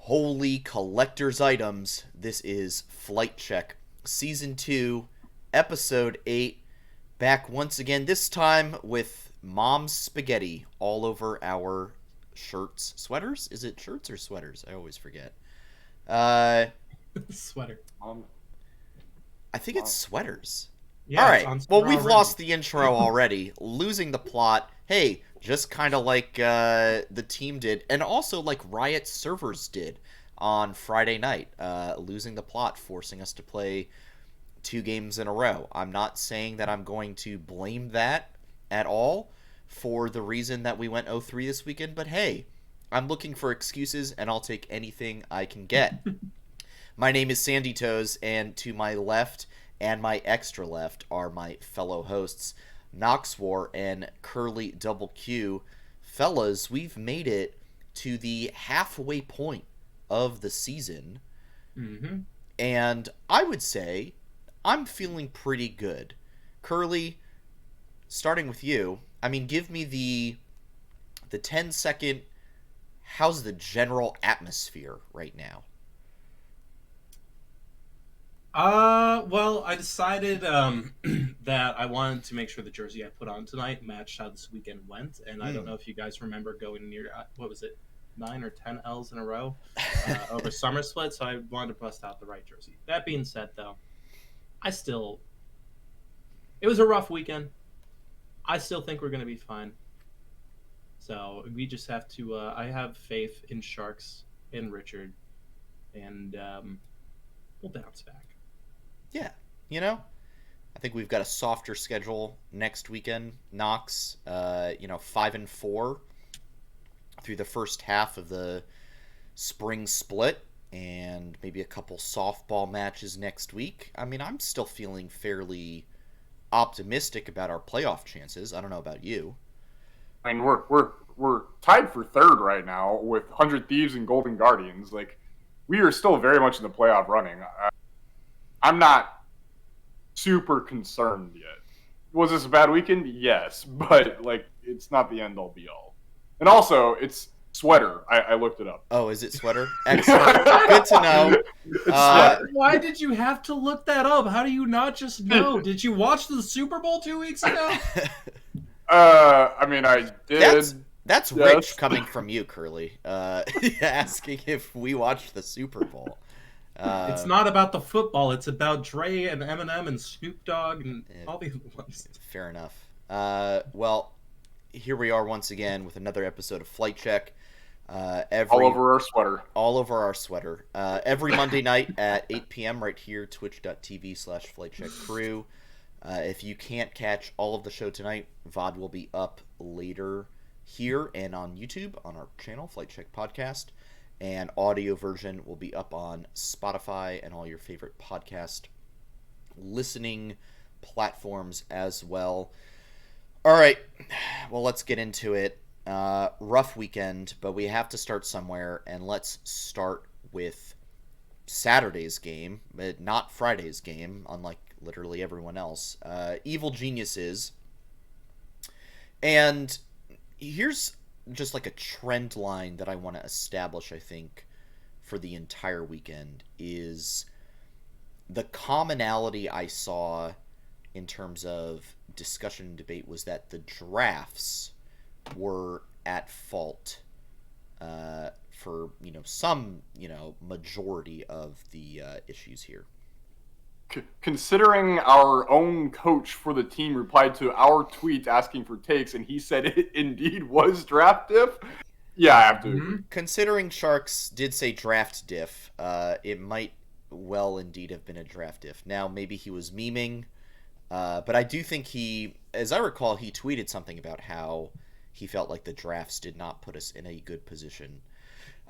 Holy collector's items. This is Flight Check, Season 2, Episode 8. Back once again, this time with Mom's spaghetti all over our shirts. Sweaters? Is it shirts or sweaters? I always forget. Sweater. I think it's sweaters. Yeah, all right. Well, we've lost the intro already. Losing the plot. Hey, just kind of like the team did, and also like Riot servers did on Friday night. Losing the plot, forcing us to play 2 games in a row. I'm not saying that I'm going to blame that at all for the reason that we went 0-3 this weekend, but hey, I'm looking for excuses, and I'll take anything I can get. My name is Sandy Toes, and to my left and my extra left are my fellow hosts, Noxwar and Curly Double Q. Fellas, we've made it to the halfway point of the season, and I would say I'm feeling pretty good. Curly, starting with you, I mean, give me the 10-second, how's the general atmosphere right now? Well, I decided that I wanted to make sure the jersey I put on tonight matched how this weekend went, and I don't know if you guys remember going near, what was it, 9 or 10 L's in a row over summer split, so I wanted to bust out the right jersey. That being said, though, it was a rough weekend. I still think we're going to be fine. So we just have to, I have faith in Sharks, in Richard, and we'll bounce back. Yeah, I think we've got a softer schedule next weekend. Knox, 5-4 through the first half of the spring split, and maybe a couple softball matches next week. I mean, I'm still feeling fairly optimistic about our playoff chances. I don't know about you. I mean, we're tied for third right now with 100 Thieves and Golden Guardians. Like, we are still very much in the playoff running. I'm not super concerned yet. Was this a bad weekend? Yes, but it's not the end all be all. And also, it's sweater. I looked it up. Oh, is it sweater? Excellent. Good to know. Why did you have to look that up? How do you not just know? Did you watch the Super Bowl 2 weeks ago? I mean, I did. That's yes. Rich coming from you, Curly. Asking if we watched the Super Bowl. It's not about the football. It's about Dre and Eminem and Snoop Dogg and all the other ones. Fair enough. Well, here we are once again with another episode of Flight Check. All over our sweater. All over our sweater. Every Monday night at 8 p.m. right here, twitch.tv/FlightCheckCrew. If you can't catch all of the show tonight, VOD will be up later here and on YouTube on our channel, Flight Check Podcast. And audio version will be up on Spotify and all your favorite podcast listening platforms as well. All right, well, let's get into it. Rough weekend, but we have to start somewhere, and let's start with Saturday's game, but not Friday's game, unlike literally everyone else. Evil Geniuses. And here's just like a trend line that I want to establish, I think, for the entire weekend is the commonality I saw in terms of discussion and debate was that the drafts were at fault for some majority of the issues here. Considering our own coach for the team replied to our tweet asking for takes, and he said it indeed was draft diff, yeah, I have to agree. Considering Sharks did say draft diff, it might well indeed have been a draft diff. Now, maybe he was memeing, but I do think as I recall, he tweeted something about how he felt like the drafts did not put us in a good position.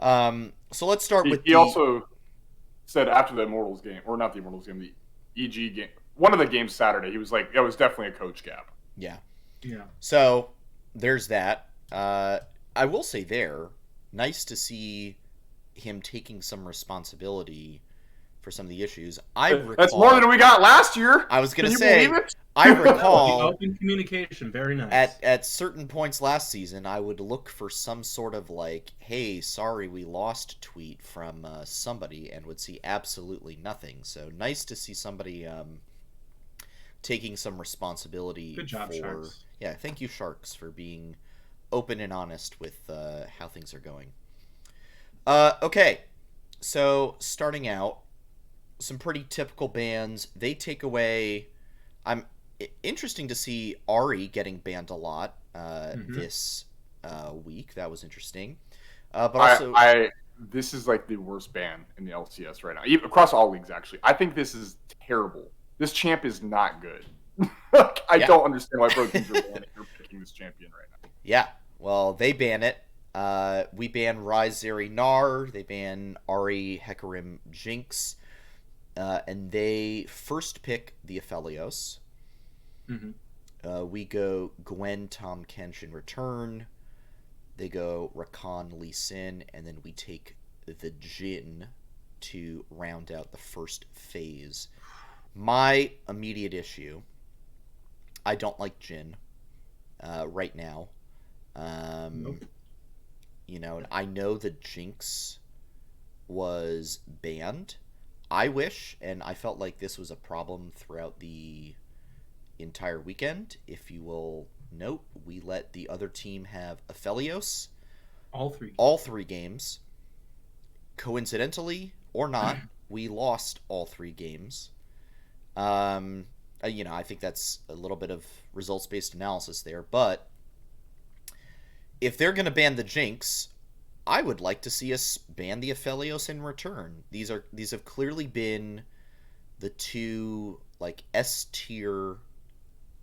So let's start with He also said after the Immortals game, or not the Immortals game, the EG game, one of the games Saturday, he was like, it was definitely a coach gap. Yeah. Yeah. So there's that. I will say nice to see him taking some responsibility for some of the issues. That's more than we got last year. I was going to say, I The recall open communication, very nice. at certain points last season, I would look for some sort of like, "Hey, sorry, we lost" tweet from somebody, and would see absolutely nothing. So nice to see somebody taking some responsibility. Good job, for Sharks. Yeah, thank you, Sharks, for being open and honest with how things are going. Okay, so starting out, some pretty typical bans. They take away. I'm interesting to see Ari getting banned a lot this week. That was interesting. But also, this is like the worst ban in the LCS right now, even across all leagues. Actually, I think this is terrible. This champ is not good. I don't understand why pro teams are banning or picking this champion right now. Yeah, well, they ban it. We ban Rise Zeri Nar. They ban Ari Hecarim Jinx. And they first pick the Aphelios. We go Gwen, Tom Kench in return. They go Rakan, Lee Sin, and then we take the Jhin to round out the first phase. My immediate issue, I don't like Jhin right now. You know, I know the Jinx was banned. I wish, and I felt like this was a problem throughout the entire weekend. If you will note, we let the other team have Aphelios all three games. Coincidentally or not, we lost all 3 games. You know, I think that's a little bit of results-based analysis there, but if they're going to ban the Jinx, I would like to see us ban the Aphelios in return. These have clearly been the 2 like S tier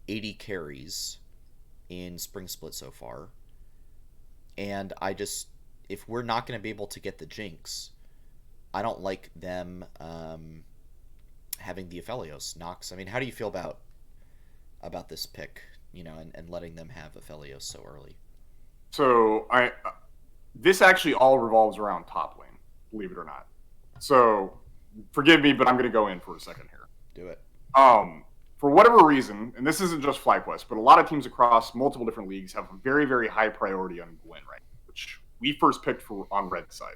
80 carries in Spring Split so far. And if we're not going to be able to get the Jinx, I don't like them having the Aphelios. Nox, I mean, how do you feel about this pick, you know, and letting them have Aphelios so early? So this actually all revolves around top lane, believe it or not. So forgive me, but I'm going to go in for a second here. Do it. For whatever reason, and this isn't just FlyQuest, but a lot of teams across multiple different leagues have a very, very high priority on Gwen, right? Which we first picked for on red side.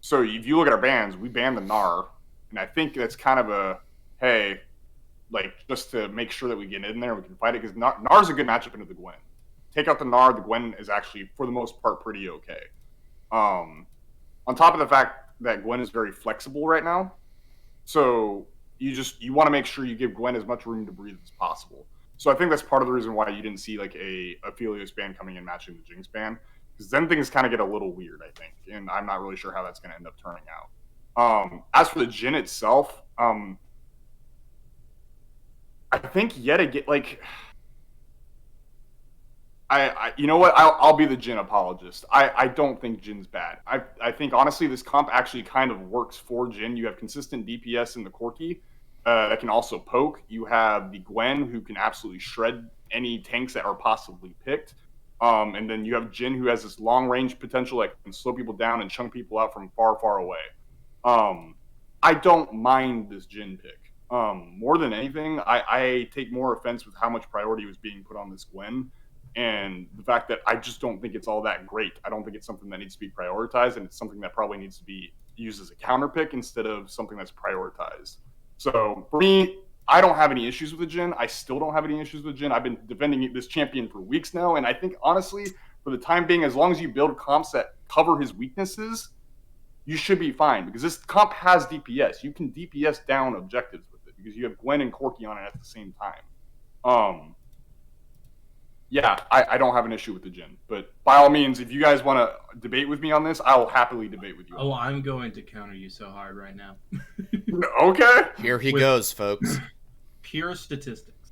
So if you look at our bans, we banned the Gnar, and I think that's kind of a, hey, like just to make sure that we get in there and we can fight it, because Gnar's a good matchup into the Gwen. Take out the Gnar, the Gwen is actually, for the most part, pretty okay. On top of the fact that Gwen is very flexible right now, so you want to make sure you give Gwen as much room to breathe as possible. So I think that's part of the reason why you didn't see like a Aphelios ban coming in matching the Jinx ban, because then things kind of get a little weird, I think, and I'm not really sure how that's going to end up turning out. As for the Jhin itself, I think yet again, like, you know what? I'll be the Jhin apologist. I don't think Jin's bad. I think honestly this comp actually kind of works for Jhin. You have consistent DPS in the Corki that can also poke. You have the Gwen who can absolutely shred any tanks that are possibly picked. And then you have Jhin who has this long range potential that can slow people down and chunk people out from far, far away. I don't mind this Jhin pick. More than anything, I take more offense with how much priority was being put on this Gwen. And the fact that I just don't think it's all that great. I don't think it's something that needs to be prioritized, and it's something that probably needs to be used as a counter pick instead of something that's prioritized. So for me, I don't have any issues with the Jhin. I still don't have any issues with Jhin. I've been defending this champion for weeks now, and I think honestly, for the time being, as long as you build comps that cover his weaknesses, you should be fine, because this comp has DPS. You can DPS down objectives with it because you have Gwen and Corki on it at the same time. Yeah, I don't have an issue with the Jhin, but by all means, if you guys want to debate with me on this, I will happily debate with you. Oh, I'm going to counter you so hard right now. Okay. Here he goes, folks. Pure statistics.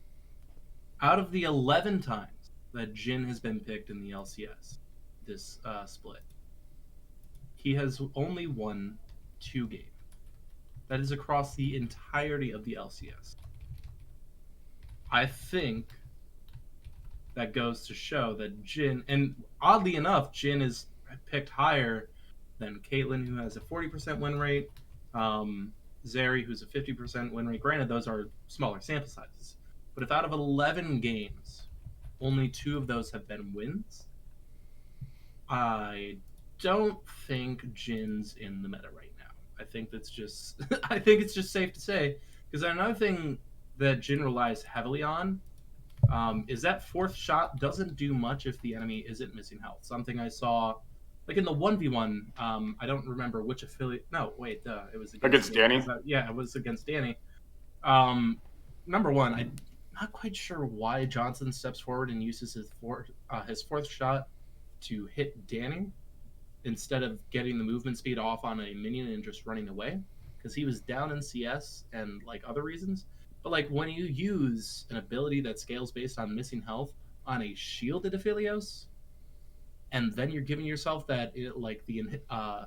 Out of the 11 times that Jhin has been picked in the LCS, this split, he has only won 2 games. That is across the entirety of the LCS. I think that goes to show that Jhin, and oddly enough, Jhin is picked higher than Caitlyn, who has a 40% win rate, Zeri, who's a 50% win rate. Granted, those are smaller sample sizes. But if out of 11 games, only 2 of those have been wins, I don't think Jin's in the meta right now. I think that's just I think it's just safe to say, because another thing that Jin relies heavily on is that fourth shot doesn't do much if the enemy isn't missing health. Something I saw, like in the 1v1, I don't remember which affiliate. No, wait, it was Against Danny? Yeah, it was against Danny. Number one, I'm not quite sure why Johnson steps forward and uses his fourth shot to hit Danny instead of getting the movement speed off on a minion and just running away, because he was down in CS and like other reasons. But like when you use an ability that scales based on missing health on a shielded Aphelios, and then you're giving yourself that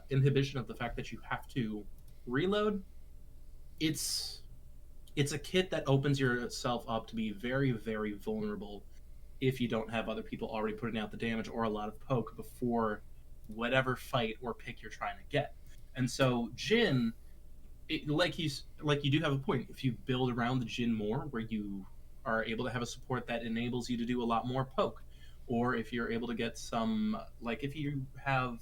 inhibition of the fact that you have to reload, it's a kit that opens yourself up to be very, very vulnerable if you don't have other people already putting out the damage or a lot of poke before whatever fight or pick you're trying to get. And so Jin, like you do have a point. If you build around the Jin more, where you are able to have a support that enables you to do a lot more poke, or if you're able to get some, like if you have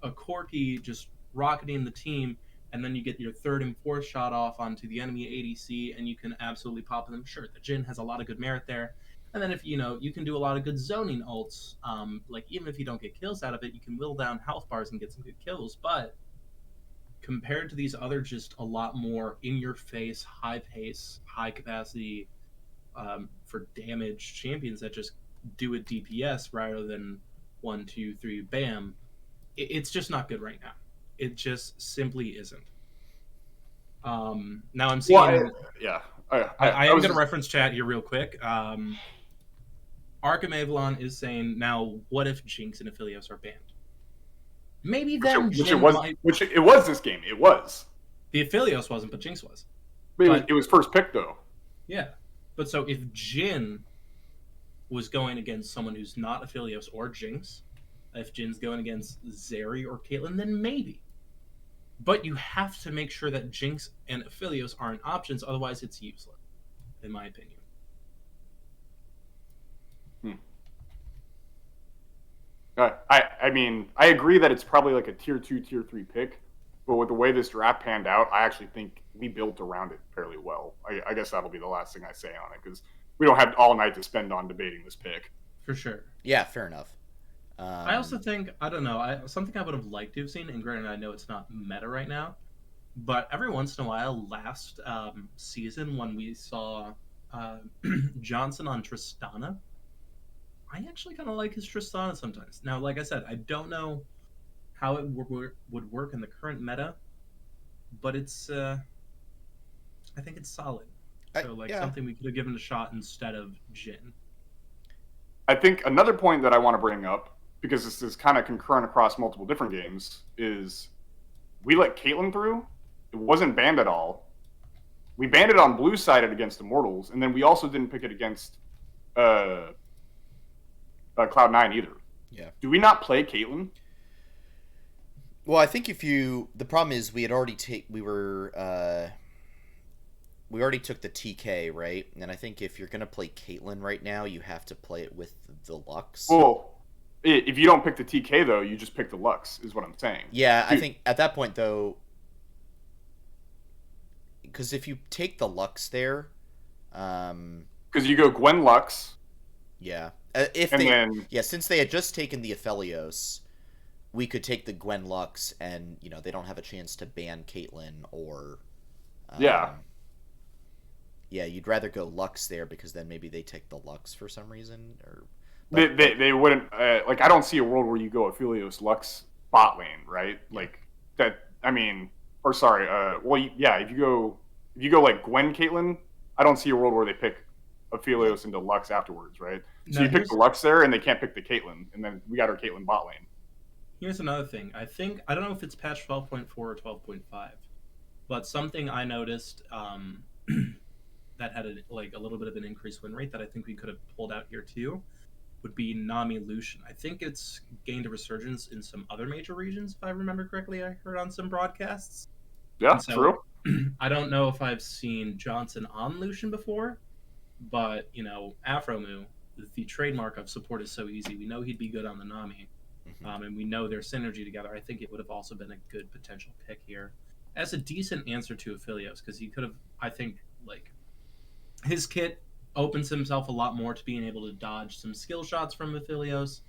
a Corki just rocketing the team, and then you get your third and fourth shot off onto the enemy ADC, and you can absolutely pop them. Sure, the Jin has a lot of good merit there. And then if you can do a lot of good zoning ults, like even if you don't get kills out of it, you can whittle down health bars and get some good kills. But compared to these other just a lot more in-your-face, high-pace, high-capacity for damage champions that just do a DPS rather than 1, 2, 3, bam, it's just not good right now. It just simply isn't. Now I'm seeing... Well, I am going to reference chat here real quick. Arkham Avalon is saying, now, what if Jinx and Aphelios are banned? Maybe then which it was this game. It was. The Aphelios wasn't, but Jinx was. It was first pick, though. Yeah. But so if Jin was going against someone who's not Aphelios or Jinx, if Jin's going against Zeri or Caitlyn, then maybe. But you have to make sure that Jinx and Aphelios aren't options, otherwise it's useless, in my opinion. I mean, I agree that it's probably like a tier 2, tier 3 pick, but with the way this draft panned out, I actually think we built around it fairly well. I guess that'll be the last thing I say on it, because we don't have all night to spend on debating this pick. For sure. Yeah, fair enough. I also think, I don't know, something I would have liked to have seen, and granted I know it's not meta right now, but every once in a while, last season when we saw Johnson on Tristana, I actually kind of like his Tristana sometimes. Now, like I said, I don't know how it would work in the current meta, but it's I think it's solid. So something we could have given a shot instead of Jin. I think another point that I want to bring up, because this is kind of concurrent across multiple different games, is we let Caitlyn through. It wasn't banned at all. We banned it on blue sided against Immortals, and then we also didn't pick it against Cloud9 either. Yeah. Do we not play Caitlyn? Well, I think the problem is we already took the TK, right? And I think if you're gonna play Caitlyn right now, you have to play it with the Lux. Well, if you don't pick the TK though, you just pick the Lux, is what I'm saying. Yeah, I think at that point though, because if you take the Lux there, because you go Gwen Lux. Yeah. Since they had just taken the Aphelios, we could take the Gwen Lux, and they don't have a chance to ban Caitlyn or. Yeah, you'd rather go Lux there because then maybe they take the Lux for some reason, or. They wouldn't I don't see a world where you go Aphelios Lux bot lane, right? Like that. I mean, or sorry. If you go like Gwen Caitlyn, I don't see a world where they pick Aphelios into Lux afterwards, right? So you pick the Lux there, and they can't pick the Caitlyn, and then we got our Caitlyn bot lane. Here's another thing. I don't know if it's patch 12.4 or 12.5, but something I noticed that had a little bit of an increased win rate that I think we could have pulled out here too would be Nami Lucian. I think it's gained a resurgence in some other major regions, if I remember correctly. I heard on some broadcasts. Yeah, true. I don't know if I've seen Johnson on Lucian before, But, Afromu, the trademark of support is so easy. We know he'd be good on the Nami, and we know their synergy together. I think it would have also been a good potential pick here as a decent answer to Aphelios, because he could have, I think, like, his kit opens himself a lot more to being able to dodge some skill shots from Aphelios,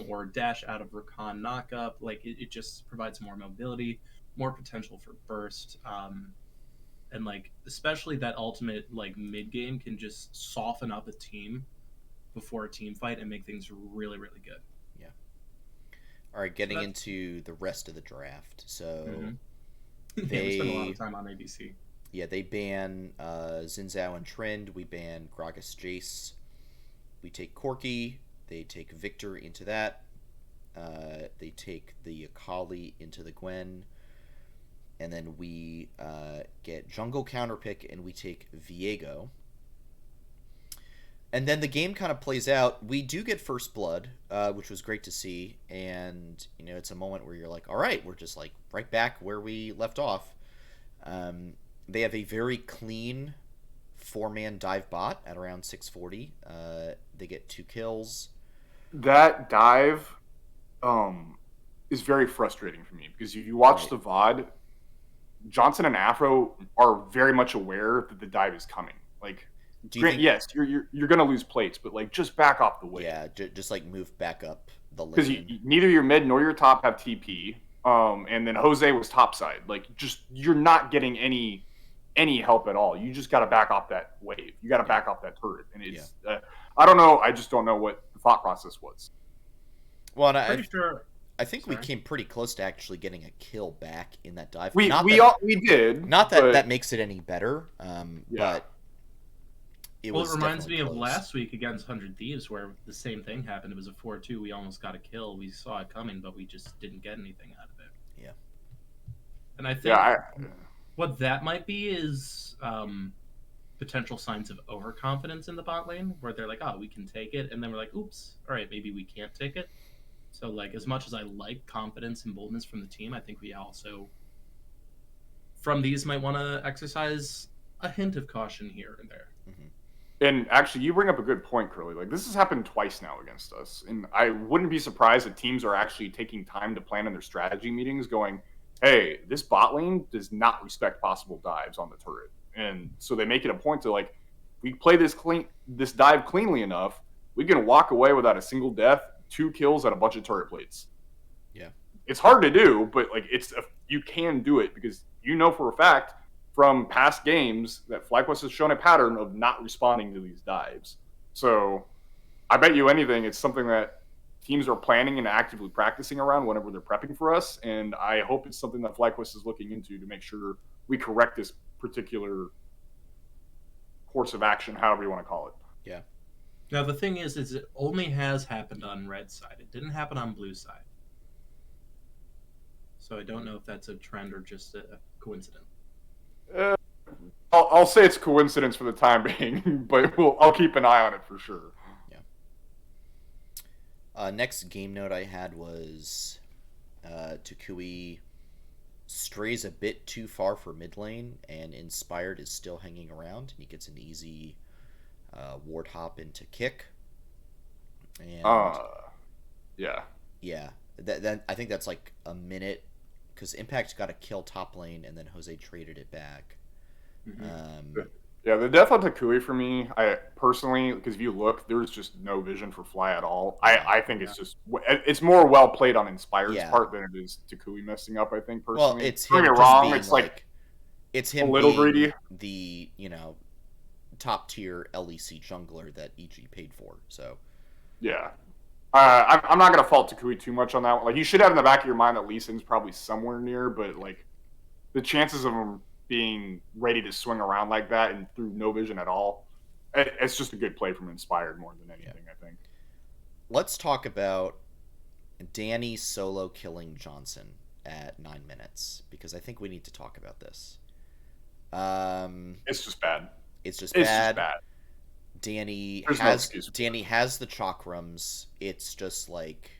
or dash out of Rakan knockup. Like, it just provides more mobility, more potential for burst. And like especially that ultimate like mid game can just soften up a team before a team fight and make things really really good. Yeah. All right, getting So into the rest of the draft. So yeah, we spent a lot of time on ABC. Yeah, they ban Xin Zhao and Trend. We ban Gragas Jace. We take Corki. They take Victor into that. They take the Akali into the Gwen. And then we get jungle counterpick, and we take Viego. And then the game kind of plays out. We do get first blood, which was great to see. And, it's a moment where you're like, all right, we're just like right back where we left off. They have a very clean 4-man dive bot at around 640. They get 2 kills. That dive is very frustrating for me because you watch the VOD, Johnson and Afro are very much aware that the dive is coming. Like, yes, you're going to lose plates, but like just back off the wave. Yeah, just like move back up the lane. Because neither your mid nor your top have TP. And then Jose was topside. Like, just you're not getting any help at all. You just got to back off that wave. You got to back off that turret. And it's I don't know. I just don't know what the thought process was. Well, and I think we came pretty close to actually getting a kill back in that dive. We did. Not that that makes it any better. But it reminds me of last week against 100 Thieves, where the same thing happened. It was a 4-2. We almost got a kill. We saw it coming, but we just didn't get anything out of it. Yeah. And I think what that might be is potential signs of overconfidence in the bot lane, where they're like, oh, we can take it. And then we're like, oops, all right, maybe we can't take it. So, like, as much as I like confidence and boldness from the team, I think we also, from these, might want to exercise a hint of caution here and there. Mm-hmm. And actually, you bring up a good point, Curly. Like, this has happened twice now against us. And I wouldn't be surprised that teams are actually taking time to plan in their strategy meetings going, hey, this bot lane does not respect possible dives on the turret. And so they make it a point to, like, if we play this dive cleanly enough, we can walk away without a single death, 2 kills, and a bunch of turret plates. Yeah. It's hard to do, but, like, you can do it because for a fact from past games that FlyQuest has shown a pattern of not responding to these dives. So I bet you anything it's something that teams are planning and actively practicing around whenever they're prepping for us, and I hope it's something that FlyQuest is looking into to make sure we correct this particular course of action, however you want to call it. Yeah. Now, the thing is it only has happened on red side. It didn't happen on blue side. So I don't know if that's a trend or just a coincidence. I'll say it's coincidence for the time being, but I'll keep an eye on it for sure. Yeah. Next game note I had was Tocouille strays a bit too far for mid lane, and Inspired is still hanging around, and he gets an easy ward hop into kick. And yeah. That I think that's like a minute, because Impact got a kill top lane, and then Jose traded it back. Mm-hmm. The death on Tocouille for me, I personally, because if you look, there's just no vision for Fly at all. I think it's more well played on Inspired's part than it is Tocouille messing up. I think personally. Well, it's him. It's like it's him a little being greedy. The top tier LEC jungler that EG paid for. So yeah. I'm not going to fault Tocouille too much on that one. Like, you should have in the back of your mind that Lee Sin's probably somewhere near, but, like, the chances of him being ready to swing around like that and through no vision at all, it's just a good play from Inspired more than anything, I think. Let's talk about Danny solo killing Johnson at 9 minutes, because I think we need to talk about this. It's just bad. It's just bad. Danny has the chakrams. It's just like,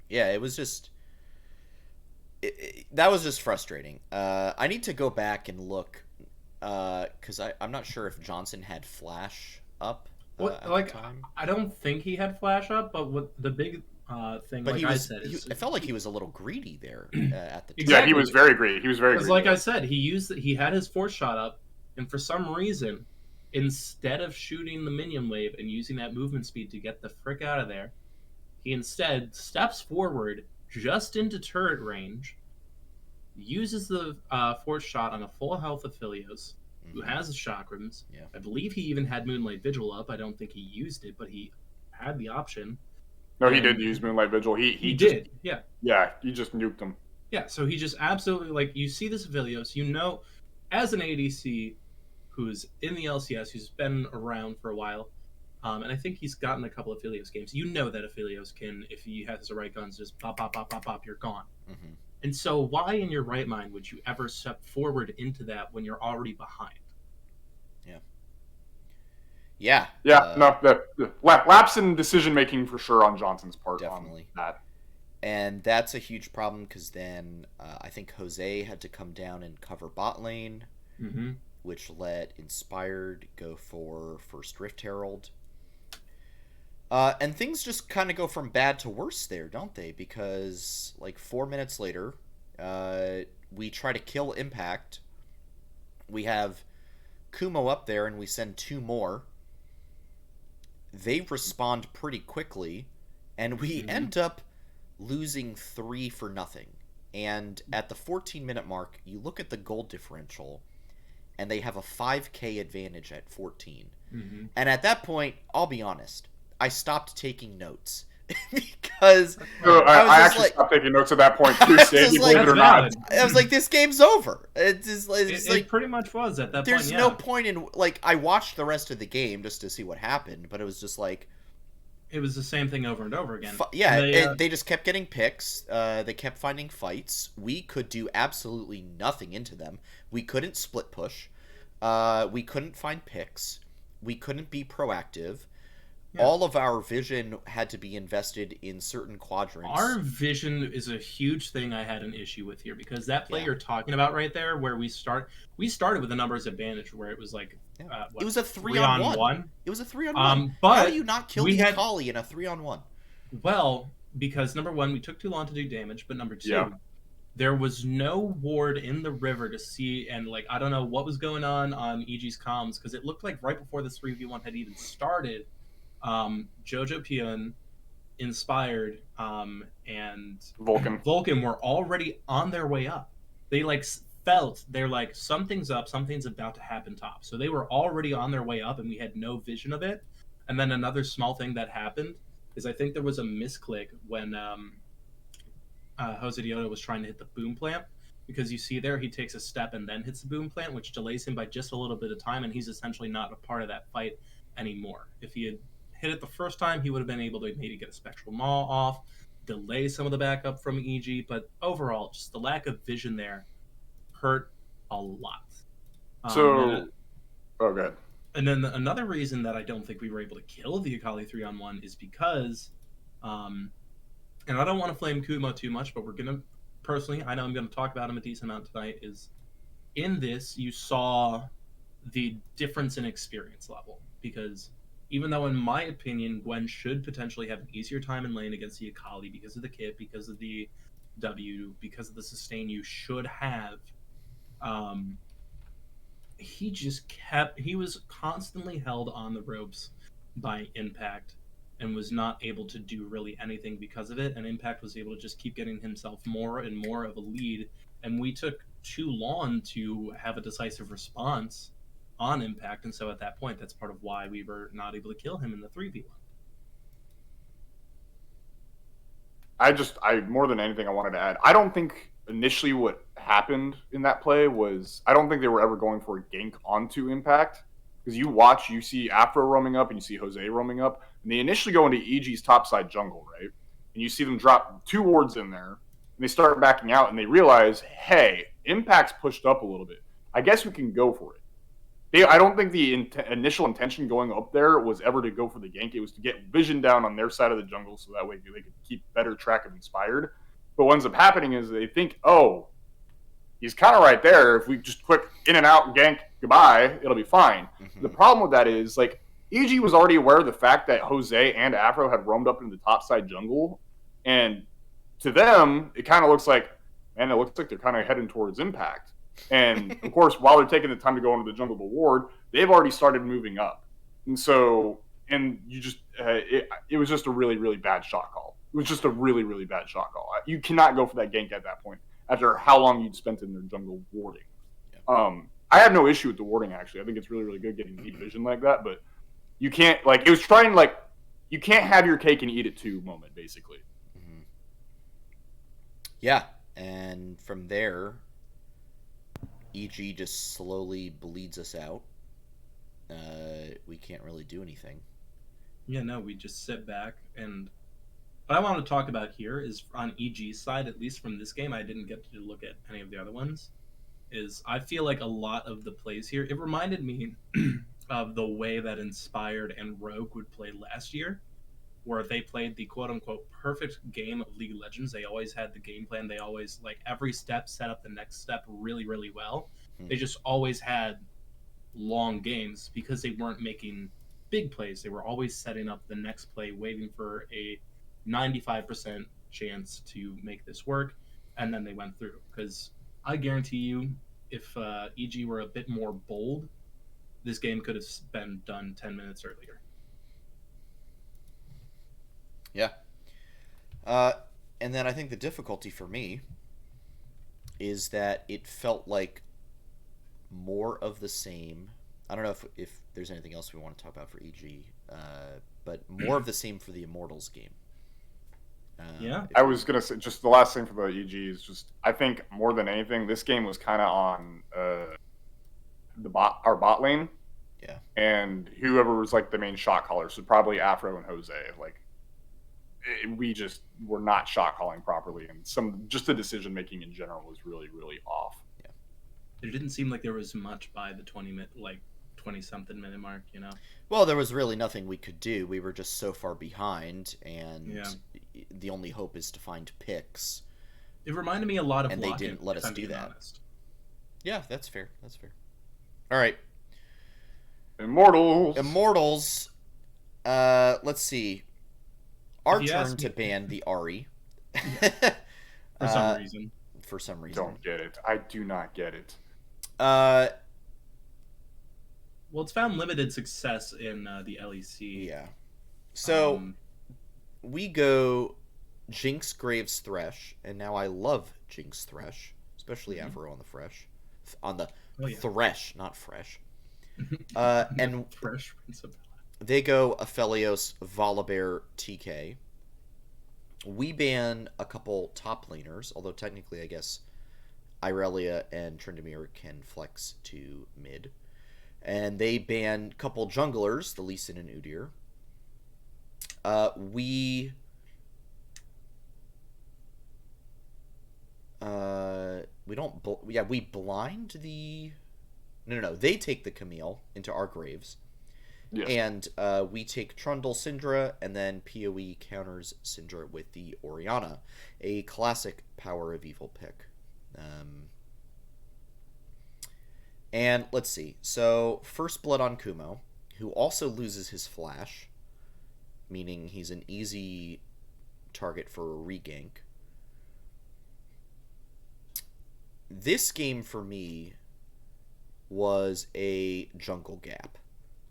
it was just that was just frustrating. I need to go back and look because I'm not sure if Johnson had flash up What, at like, the time. I don't think he had flash up, but what the big thing, But like he I was. said, is It felt like he was a little greedy there at the time. Yeah, he Exactly. was very great. He was very because, great. like I said, he had his force shot up, and for some reason, instead of shooting the minion wave and using that movement speed to get the frick out of there, he instead steps forward just into turret range, uses the force shot on a full health Aphelios, who has the chakrams. Yeah. I believe he even had Moonlight Vigil up. I don't think he used it, but he had the option. No, he And did use Moonlight Vigil. He just, did, yeah. Yeah, he just nuked him. Yeah, so he just absolutely, like, you see this Aphelios, you know, as an ADC who's in the LCS, who's been around for a while, and I think he's gotten a couple of Aphelios games. You know that Aphelios can, if he has the right guns, just pop, pop, pop, pop, pop, you're gone. Mm-hmm. And so why in your right mind would you ever step forward into that when you're already behind? Yeah. No, the lapse in decision making for sure on Johnson's part. Definitely. On that. And that's a huge problem because then I think Jose had to come down and cover bot lane, which let Inspired go for first Rift Herald. And things just kind of go from bad to worse there, don't they? Because, like, 4 minutes later, we try to kill Impact. We have Kumo up there, and we send 2 more. They respond pretty quickly, and we end up losing 3-0. And at the 14-minute mark, you look at the gold differential, and they have a 5k advantage at 14. And at that point, I'll be honest, I stopped taking notes. Because I actually stopped taking notes at that point too, Sandy, believe it or not. I was like, this game's over. It pretty much was at that point. There's no point in, like, I watched the rest of the game just to see what happened, but it was just like, it was the same thing over and over again. They just kept getting picks. They kept finding fights. We could do absolutely nothing into them. We couldn't split push. We couldn't find picks. We couldn't be proactive. Yeah. All of our vision had to be invested in certain quadrants. Our vision is a huge thing I had an issue with here, because that play you're talking about right there, where we started with a numbers advantage, where it was like it was a 3-on-1. It was a 3-on-1. But how do you not kill the Akali in a 3-on-1? Well, because number one, we took too long to do damage, but number two, there was no ward in the river to see, and like I don't know what was going on EG's comms, because it looked like right before this 3v1 had even started, Jojo Pion, Inspired, and Vulcan were already on their way up. They they're like, something's up, something's about to happen top. So they were already on their way up, and we had no vision of it. And then another small thing that happened is I think there was a misclick when Jose Dioto was trying to hit the boom plant, because you see there he takes a step and then hits the boom plant, which delays him by just a little bit of time, and he's essentially not a part of that fight anymore. If he had hit it the first time, he would have been able to maybe get a Spectral Maw off, delay some of the backup from EG, but overall, just the lack of vision there hurt a lot. Good. And then another reason that I don't think we were able to kill the Akali 3-on-1 is because, and I don't want to flame Kumo too much, but I know I'm going to talk about him a decent amount tonight, is in this, you saw the difference in experience level, because even though, in my opinion, Gwen should potentially have an easier time in lane against the Akali because of the kit, because of the W, because of the sustain you should have, he was constantly held on the ropes by Impact and was not able to do really anything because of it, and Impact was able to just keep getting himself more and more of a lead, and we took too long to have a decisive response on Impact, and so at that point, that's part of why we were not able to kill him in the 3v1. I more than anything I wanted to add, I don't think initially what happened in that play was, I don't think they were ever going for a gank onto Impact, because you see Afro roaming up and you see Jose roaming up, and they initially go into EG's topside jungle, right? And you see them drop 2 wards in there, and they start backing out, and they realize, hey, Impact's pushed up a little bit. I guess we can go for it. I don't think the initial intention going up there was ever to go for the gank. It was to get vision down on their side of the jungle, so that way they could keep better track of Inspired. But what ends up happening is they think, oh, he's kind of right there. If we just quick in and out and gank, goodbye, it'll be fine. Mhm. The problem with that is, like, EG was already aware of the fact that Jose and Afro had roamed up into the topside jungle, and to them, it kind of looks like, man, it looks like they're kind of heading towards Impact. And, of course, while they're taking the time to go into the jungle to ward, they've already started moving up. And so, and you just, it was just a really, really bad shot call. It was just a really, really bad shot call. You cannot go for that gank at that point after how long you'd spent in their jungle warding. Yeah. I have no issue with the warding, actually. I think it's really, really good getting deep vision like that, but you can't, like, it was trying, like, you can't have your cake and eat it too moment, basically. Mm-hmm. Yeah, and from there, EG just slowly bleeds us out. We can't really do anything. Yeah, no, we just sit back. And what I want to talk about here is on EG's side, at least from this game, I didn't get to look at any of the other ones, is I feel like a lot of the plays here, it reminded me of the way that Inspired and Rogue would play last year, where they played the quote-unquote perfect game of League of Legends. They always had the game plan. They always, like, every step set up the next step really, really well. They just always had long games because they weren't making big plays. They were always setting up the next play, waiting for a 95% chance to make this work, and then they went through. Because I guarantee you, if EG were a bit more bold, this game could have been done 10 minutes earlier. Yeah. And then I think the difficulty for me is that it felt like more of the same. I don't know if there's anything else we want to talk about for EG, but more of the same for the Immortals game. Yeah. I was going to say, just the last thing for the EG is just, I think more than anything, this game was kind of on our bot lane. Yeah. And whoever was, like, the main shot caller, so probably Afro and Jose, like, we just were not shot calling properly, and just the decision making in general was really, really off. Yeah. It didn't seem like there was much by the 20-something minute mark, you know? Well, there was really nothing we could do. We were just so far behind, and the only hope is to find picks. It reminded me a lot of and Lock-in, they didn't let us do that. Honest. Yeah, that's fair. That's fair. All right. Immortals. Let's see. Our turn to ban the Ahri. For some reason. For some reason. Don't get it. I do not get it. Well, it's found limited success in the LEC. Yeah. So we go Jinx, Graves, Thresh, and now I love Jinx, Thresh, especially Afro on the Thresh, Thresh, not Fresh. And Thresh. They go Aphelios, Volibear, TK. We ban a couple top laners, although technically I guess Irelia and Tryndamere can flex to mid. And they ban a couple junglers, the Lee Sin and Udyr. We blind the... No. They take the Camille into our Graves. Yes. And we take Trundle Syndra, and then PoE counters Syndra with the Orianna, a classic Power of Evil pick. And let's see. So, first blood on Kumo, who also loses his flash, meaning he's an easy target for a regank. This game for me was a jungle gap.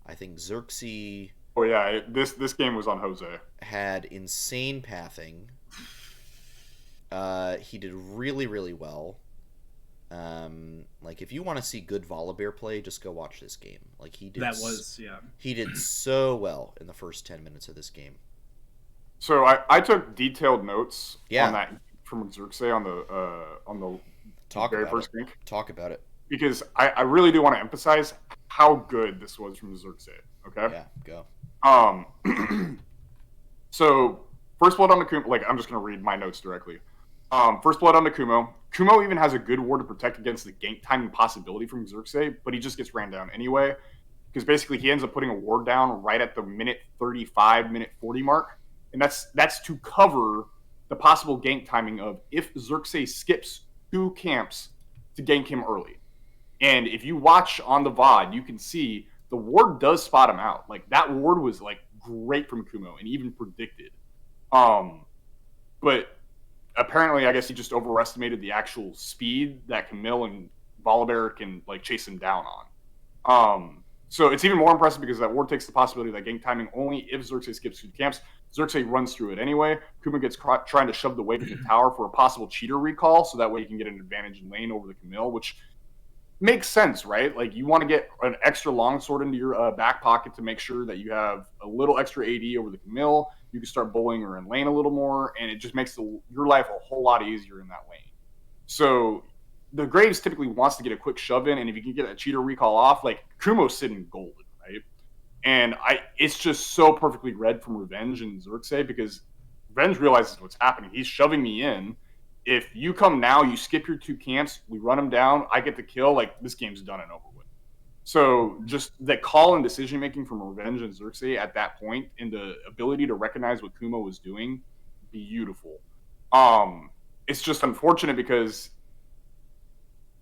I think Xerxes... Oh yeah, this game was on Jose. Had insane pathing. He did really, really well. Like, if you want to see good Volibear play, just go watch this game. Like, he did. He did so well in the first 10 minutes of this game. So I took detailed notes on that from Xerxes on the very first link. Talk about it. Because I really do want to emphasize how good this was from Xerxes. Okay. Yeah. Go. So first blood on the Kumo. Like, I'm just gonna read my notes directly. First blood on the Kumo. Kumo even has a good ward to protect against the gank timing possibility from Xerxes, but he just gets ran down anyway. Because basically he ends up putting a ward down right at the minute 35, minute 40 mark, and that's to cover the possible gank timing of if Xerxes skips 2 camps to gank him early. And if you watch on the VOD, you can see the ward does spot him out. Like that ward was like great from Kumo and even predicted. But apparently, I guess he just overestimated the actual speed that Camille and Volibear can like chase him down on. So it's even more impressive because that ward takes the possibility that gank timing only if Xerxes skips through the camps. Xerxes runs through it anyway. Kuma gets trying to shove the wave in the tower for a possible cheater recall, so that way you can get an advantage in lane over the Camille, which makes sense, right? Like you want to get an extra longsword into your back pocket to make sure that you have a little extra AD over the Camille. You can start bullying her in lane a little more, and it just makes your life a whole lot easier in that lane. So the Graves typically wants to get a quick shove in, and if you can get a cheater recall off, like Kumo's sitting golden, right? And it's just so perfectly read from Revenge and Xerxes because Revenge realizes what's happening. He's shoving me in. If you come now, you skip your 2 camps, we run them down, I get the kill, like this game's done and over with. So just the call and decision making from Revenge and Xerxes at that point and the ability to recognize what Kumo was doing, beautiful. It's just unfortunate because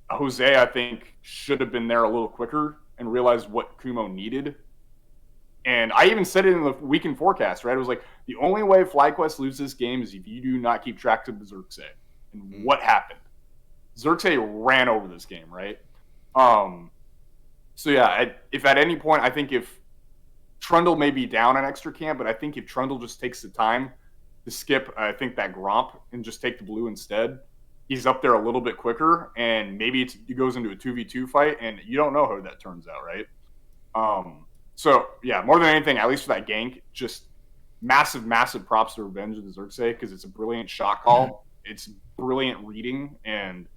Jose, I think, should have been there a little quicker and realized what Kumo needed. And I even said it in the weekend forecast, right? It was like, the only way FlyQuest loses this game is if you do not keep track of Xerxes. And what happened? Xerxes ran over this game, right? So yeah, if at any point, I think if Trundle may be down an extra camp, but I think if Trundle just takes the time to skip, I think that Gromp and just take the blue instead, he's up there a little bit quicker, and maybe it goes into a 2v2 fight, and you don't know how that turns out, right? So, yeah, more than anything, at least for that gank, just massive, massive props to Revenge and Xerxes because it's a brilliant shot call. It's brilliant reading, and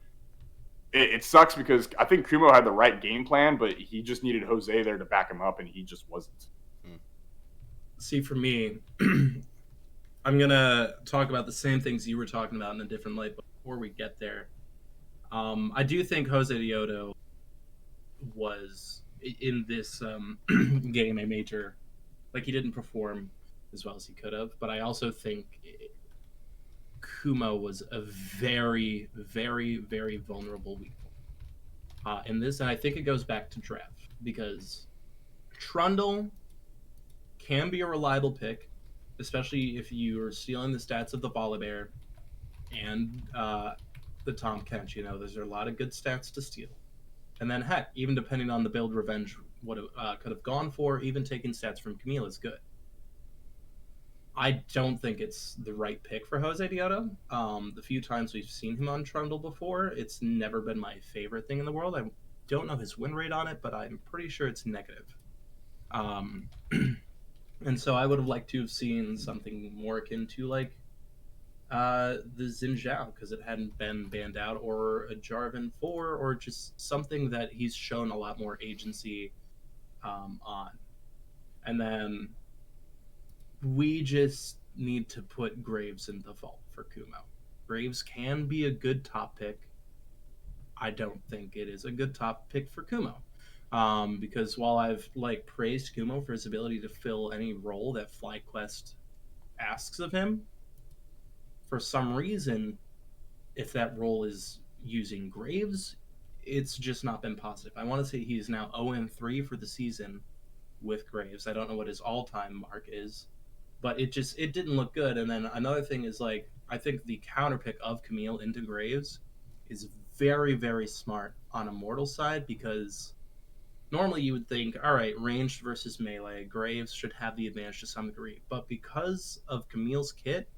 it sucks because I think Kumo had the right game plan, but he just needed Jose there to back him up, and he just wasn't. See, for me, I'm going to talk about the same things you were talking about in a different light before we get there. I do think Jose Dioto was, in this game, a major... Like, he didn't perform as well as he could have, but I also think Kumo was a very, very, very vulnerable weak point in this, and I think it goes back to draft, because Trundle can be a reliable pick, especially if you're stealing the stats of the Volibear and the Tom Kench. You know, there's a lot of good stats to steal. And then, heck, even depending on the build Revenge would have could have gone for, even taking stats from Camille is good. I don't think it's the right pick for Jose Dioto. The few times we've seen him on Trundle before, it's never been my favorite thing in the world. I don't know his win rate on it, but I'm pretty sure it's negative. And so I would have liked to have seen something more akin to like the Xin Zhao, because it hadn't been banned out, or a Jarvan 4, or just something that he's shown a lot more agency on. And then we just need to put Graves in the vault for Kumo. Graves can be a good top pick. I don't think it is a good top pick for Kumo. Because while I've like praised Kumo for his ability to fill any role that FlyQuest asks of him, for some reason, if that role is using Graves, it's just not been positive. I want to say he's now 0-3 for the season with Graves. I don't know what his all-time mark is, but it didn't look good. And then another thing is, like, I think the counter pick of Camille into Graves is very, very smart on Immortal side, because normally you would think, all right, ranged versus melee, Graves should have the advantage to some degree. But because of Camille's kit,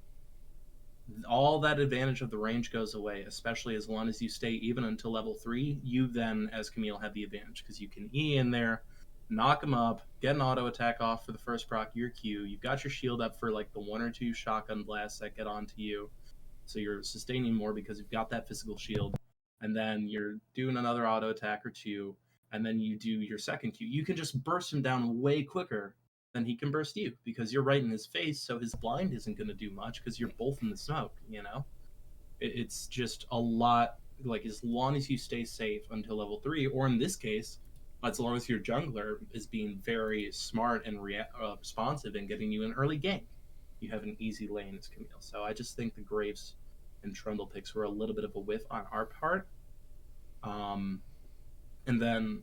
all that advantage of the range goes away, especially as long as you stay even until level 3. You then, as Camille, have the advantage because you can E in there, knock him up, get an auto attack off for the first proc your Q. You've got your shield up for like the 1 or 2 shotgun blasts that get onto you, so you're sustaining more because you've got that physical shield. And then you're doing another auto attack or 2, and then you do your second Q. You can just burst him down way quicker than he can burst you because you're right in his face, so his blind isn't going to do much because you're both in the smoke, you know? It's just a lot, like, as long as you stay safe until level 3, or in this case, as long as your jungler is being very smart and responsive and getting you an early gank, you have an easy lane as Camille. So I just think the Graves and Trundle picks were a little bit of a whiff on our part. And then,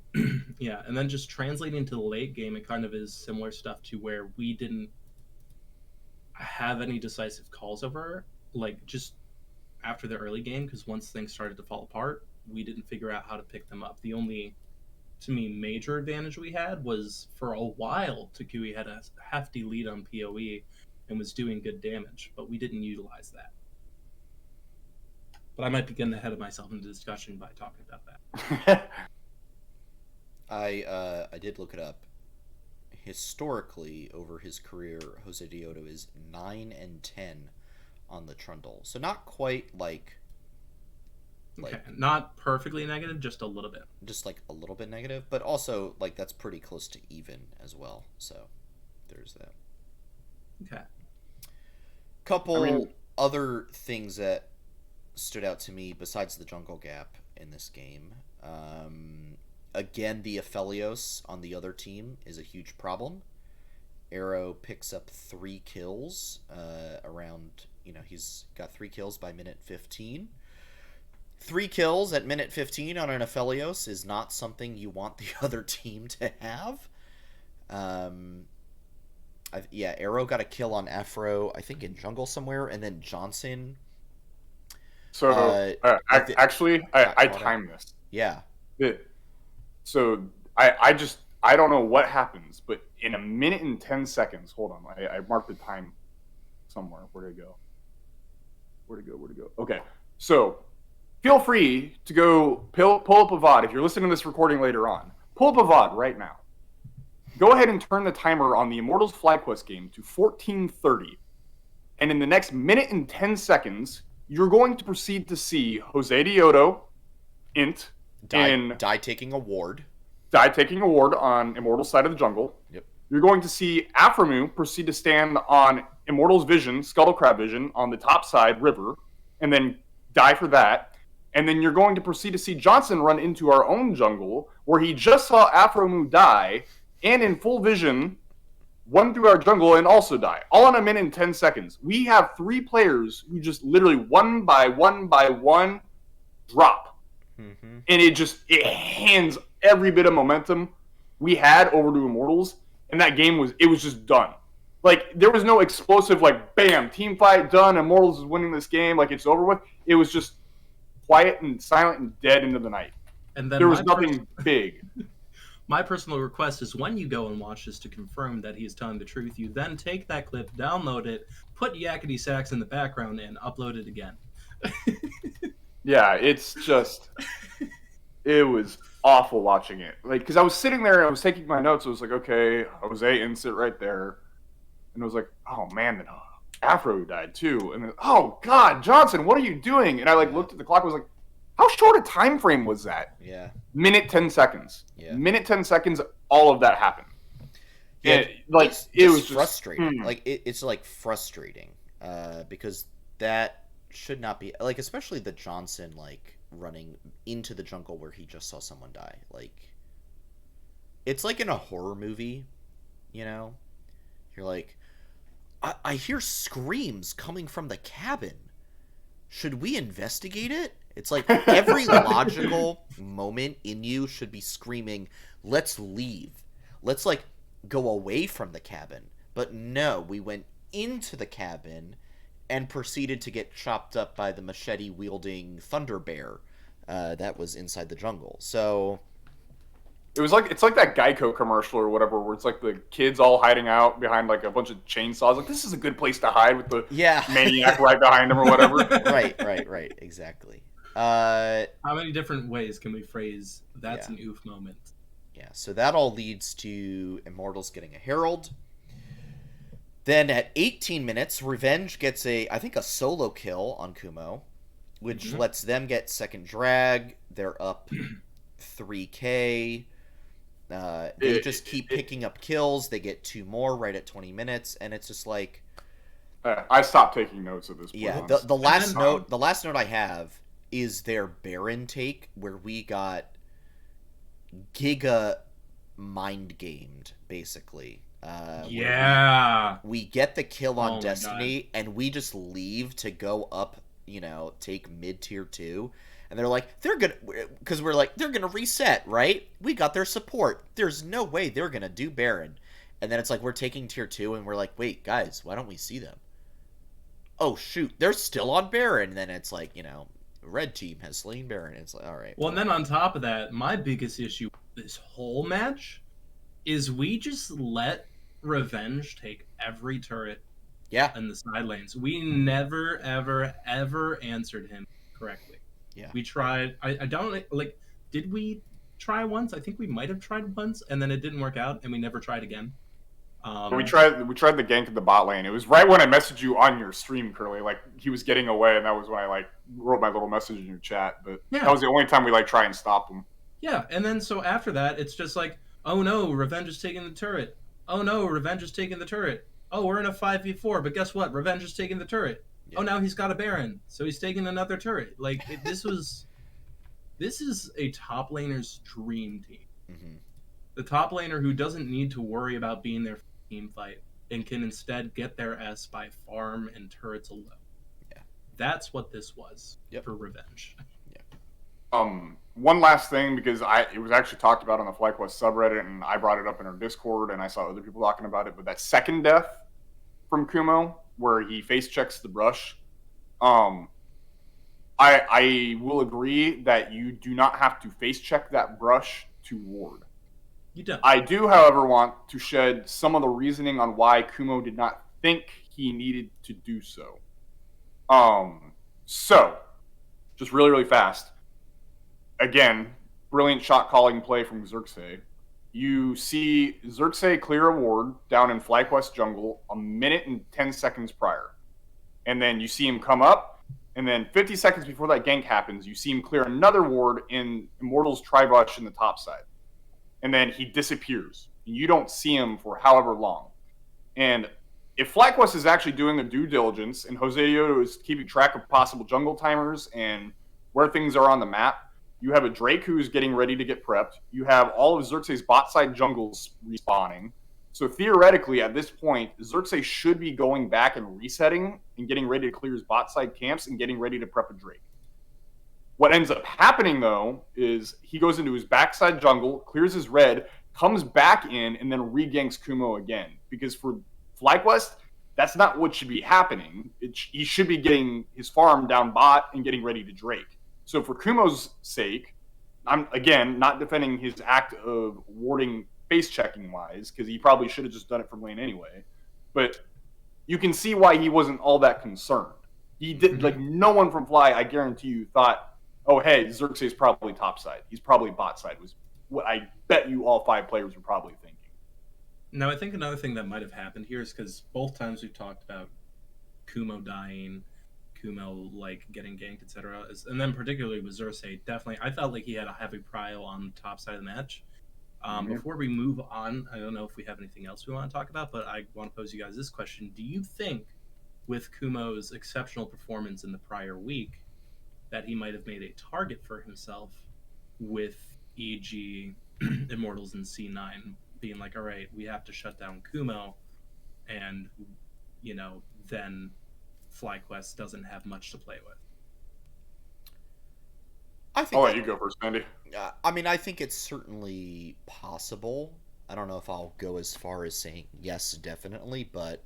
yeah, and then just translating to the late game, it kind of is similar stuff to where we didn't have any decisive calls over, like just after the early game, because once things started to fall apart, we didn't figure out how to pick them up. The only, to me, major advantage we had was for a while, Tocouille had a hefty lead on PoE and was doing good damage, but we didn't utilize that. But I might be getting ahead of myself in the discussion by talking about that. I did look it up. Historically, over his career, Jose Dioto is 9-10 on the Trundle. So not quite like Okay, not perfectly negative, just a little bit. just like a little bit negative, but also like that's pretty close to even as well. So there's that. Okay. Couple other things that stood out to me besides the jungle gap in this game. Again, the Aphelios on the other team is a huge problem. Arrow picks up 3 kills around, he's got 3 kills by minute 15. 3 kills at minute 15 on an Aphelios is not something you want the other team to have. Arrow got a kill on Afro, I think in jungle somewhere, and then Johnson. So, actually, I timed this. Yeah. So, I don't know what happens, but in a minute and 10 seconds, hold on, I marked the time somewhere. Where'd it go? Okay, so feel free to go pull up a VOD. If you're listening to this recording later on, pull up a VOD right now. Go ahead and turn the timer on the Immortals FlyQuest game to 14:30. And in the next minute and 10 seconds, you're going to proceed to see Jose Dioto, int, Die taking award on Immortals side of the jungle. Yep. You're going to see Aframu proceed to stand on Immortals Vision, Scuttle Crab Vision, on the top side, River, and then die for that. And then you're going to proceed to see Johnson run into our own jungle, where he just saw Aframu die, and in full vision, run through our jungle and also die. All in a minute and 10 seconds. We have 3 players who just literally one by one drop. Mm-hmm. And it hands every bit of momentum we had over to Immortals, and that game was just done. Like, there was no explosive, like, bam, team fight, done, Immortals is winning this game, like, it's over with. It was just quiet and silent and dead into the night. And then there was nothing big. My personal request is when you go and watch this to confirm that he's telling the truth, you then take that clip, download it, put Yakety Sax in the background, and upload it again. Yeah, it's just... It was awful watching it. Like, because I was sitting there and I was taking my notes. I was like, okay, Jose insert right there. And I was like, oh, man, then Afro died too. And then, oh, God, Johnson, what are you doing? And I, looked at the clock. I was like, how short a time frame was that? Yeah. Minute 10 seconds. Yeah. Minute 10 seconds, all of that happened. Yeah, and, it was frustrating. It's frustrating because that should not be, especially the Johnson, running into the jungle where he just saw someone die. It's like in a horror movie, you're like, I hear screams coming from the cabin. Should we investigate it? It's like every logical moment in you should be screaming, let's leave. Let's go away from the cabin. But no, we went into the cabin and proceeded to get chopped up by the machete-wielding Thunder Bear that was inside the jungle. So it's like that Geico commercial or whatever, where it's like the kids all hiding out behind a bunch of chainsaws. Like, this is a good place to hide with the maniac right behind them or whatever. Right, exactly. How many different ways can we phrase that's an oof moment? Yeah, so that all leads to Immortals getting a Herald. Then at 18 minutes, Revenge gets I think a solo kill on Kumo, which lets them get second drag. They're up 3k. They just keep picking up kills. They get 2 more right at 20 minutes, and it's just like... I stopped taking notes at this point. Yeah, the last note I have is their Baron take, where we got giga mind-gamed, basically. We get the kill on Destiny, and we just leave to go up, take mid-tier 2. And they're like, because we're like, they're gonna reset, right? We got their support. There's no way they're gonna do Baron. And then it's like we're taking tier 2, and we're like, wait, guys, why don't we see them? Oh shoot, they're still on Baron. And then it's like, red team has slain Baron. It's like, all right. Well, and then on top of that, my biggest issue with this whole match is we just let Revenge take every turret in the side lanes. We never, ever, ever answered him correctly. Yeah. We tried. I don't like. Did we try once? I think we might have tried once, and then it didn't work out, and we never tried again. We tried the gank in the bot lane. It was right when I messaged you on your stream, Curly. Like he was getting away, and that was when I wrote my little message in your chat. But that was the only time we try and stop him. Yeah, and then so after that, it's just like, oh no, Revenge is taking the turret. Oh no, Revenge is taking the turret. Oh, we're in a 5v4, but guess what? Revenge is taking the turret. Yeah. Oh, now he's got a Baron, so he's taking another turret. Like this is a top laner's dream team. Mm-hmm. The top laner who doesn't need to worry about being there for the team fight and can instead get their S by farm and turrets alone. Yeah, that's what this was for Revenge. Yeah. One last thing, because it was actually talked about on the FlyQuest subreddit, and I brought it up in our Discord, and I saw other people talking about it. But that second death from Kumo, where he face checks the brush, I will agree that you do not have to face check that brush to ward. You don't. I do, however, want to shed some of the reasoning on why Kumo did not think he needed to do so. So, just really, really fast. Again, brilliant shot calling play from Xerxes. You see Xerxes clear a ward down in FlyQuest jungle a minute and 10 seconds prior. And then you see him come up, and then 50 seconds before that gank happens, you see him clear another ward in Immortal's Tribush in the top side. And then he disappears. You don't see him for however long. And if FlyQuest is actually doing their due diligence, and Jose Yodo is keeping track of possible jungle timers and where things are on the map, you have a Drake who's getting ready to get prepped. You have all of Xerxes' bot side jungles respawning. So theoretically, at this point, Xerxes should be going back and resetting and getting ready to clear his bot side camps and getting ready to prep a Drake. What ends up happening, though, is he goes into his backside jungle, clears his red, comes back in, and then reganks Kumo again. Because for FlyQuest, that's not what should be happening. He should be getting his farm down bot and getting ready to Drake. So for Kumo's sake, I'm, again, not defending his act of warding face checking wise, because he probably should have just done it from lane anyway. But you can see why he wasn't all that concerned. He did, like, no one from Fly, I guarantee you, thought, oh, hey, Xerxes probably top side. He's probably bot side, was what I bet you all 5 players were probably thinking. Now, I think another thing that might have happened here is because both times we've talked about Kumo dying, Kumo getting ganked, etc., and then particularly with Xerxes, definitely, I felt like he had a heavy prio on the top side of the match. Before we move on, I don't know if we have anything else we want to talk about, but I want to pose you guys this question. Do you think, with Kumo's exceptional performance in the prior week, that he might have made a target for himself with EG, Immortals, and C9, being like, all right, we have to shut down Kumo, and, then FlyQuest doesn't have much to play with? I'll let you go first, Andy. I think it's certainly possible. I don't know if I'll go as far as saying yes, definitely, but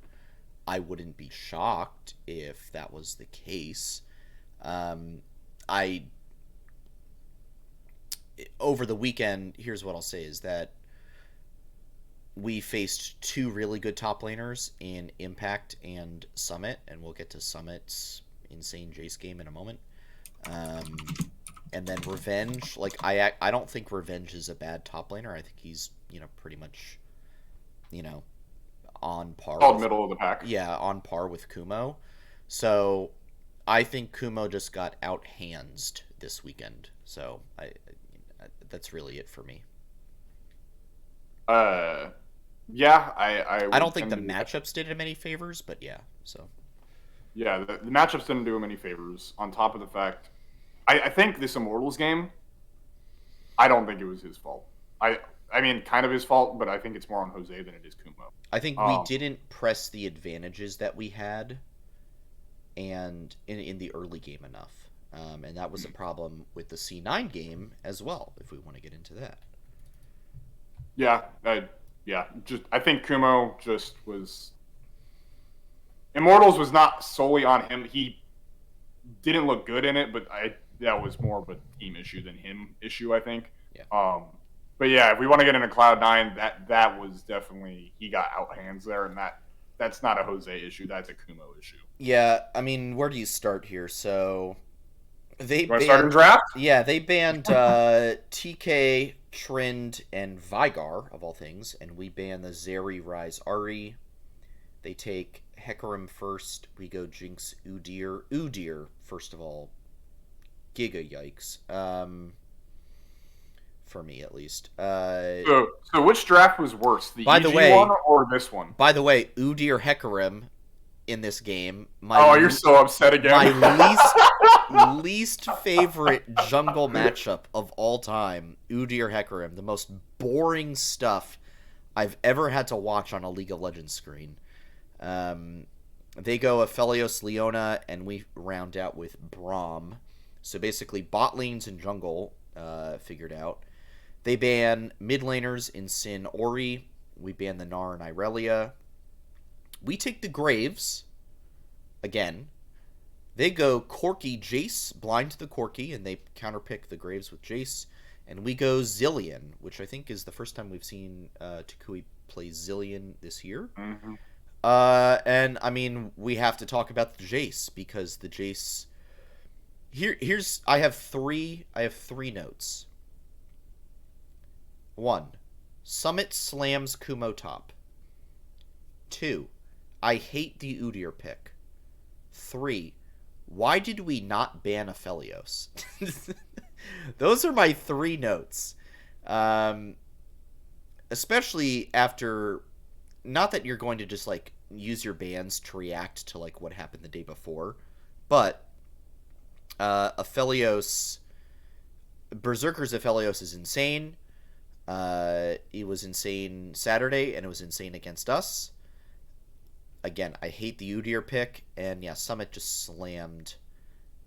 I wouldn't be shocked if that was the case. Over the weekend, here's what I'll say, is that we faced 2 really good top laners in Impact and Summit, and we'll get to Summit's insane Jace game in a moment. And then Revenge, I don't think Revenge is a bad top laner. I think he's, pretty much, on par. All middle of the pack. Yeah, on par with Kumo. So I think Kumo just got out-handsed this weekend. So that's really it for me. Yeah, I don't think the matchups did him any favors, but yeah, so. Yeah, the matchups didn't do him any favors, on top of the fact, I think this Immortals game, I don't think it was his fault. I mean, kind of his fault, but I think it's more on Jose than it is Kumo. I think we didn't press the advantages that we had and in the early game enough. And that was a problem with the C9 game as well, if we want to get into that. Yeah, I think Kumo just was. Immortals was not solely on him. He didn't look good in it, but that was more of a team issue than him issue, I think. Yeah. But yeah, if we want to get into Cloud9, that was definitely, he got out hands there, and that's not a Jose issue. That's a Kumo issue. Yeah, I mean, where do you start here? So they Want to start in draft? Yeah, they banned TK, Trind, and Vigar of all things, and we ban the Zeri, Rise, Ari. They take Hecarim first. We go Jinx, Udyr first of all. Giga yikes. For me at least. So which draft was worse, the by the EG way, one or this one? By the way, Udyr Hecarim in this game. You're so upset again. My least favorite jungle matchup of all time, Udyr Hecarim. The most boring stuff I've ever had to watch on a League of Legends screen. They go Aphelios, Leona, and we round out with Braum. So basically bot lanes and jungle figured out. They ban mid laners in Sin, Ori. We ban the Gnar and Irelia. We take the Graves again. They go Corki, Jace, blind to the Corki, and they counterpick the Graves with Jace. And we go Zillion, which I think is the first time we've seen Tocouille play Zillion this year. Mm-hmm. And I mean, we have to talk about the Jace, because the Jace. Here's I have three notes. 1. Summit slams Kumo top. 2. I hate the Udyr pick. 3. Why did we not ban Aphelios? Those are my 3 notes. Especially after, not that you're going to just like use your bans to react to like what happened the day before, but Aphelios, Berserker's Aphelios is insane. It was insane Saturday, and it was insane against us. Again, I hate the Udyr pick, and yeah, Summit just slammed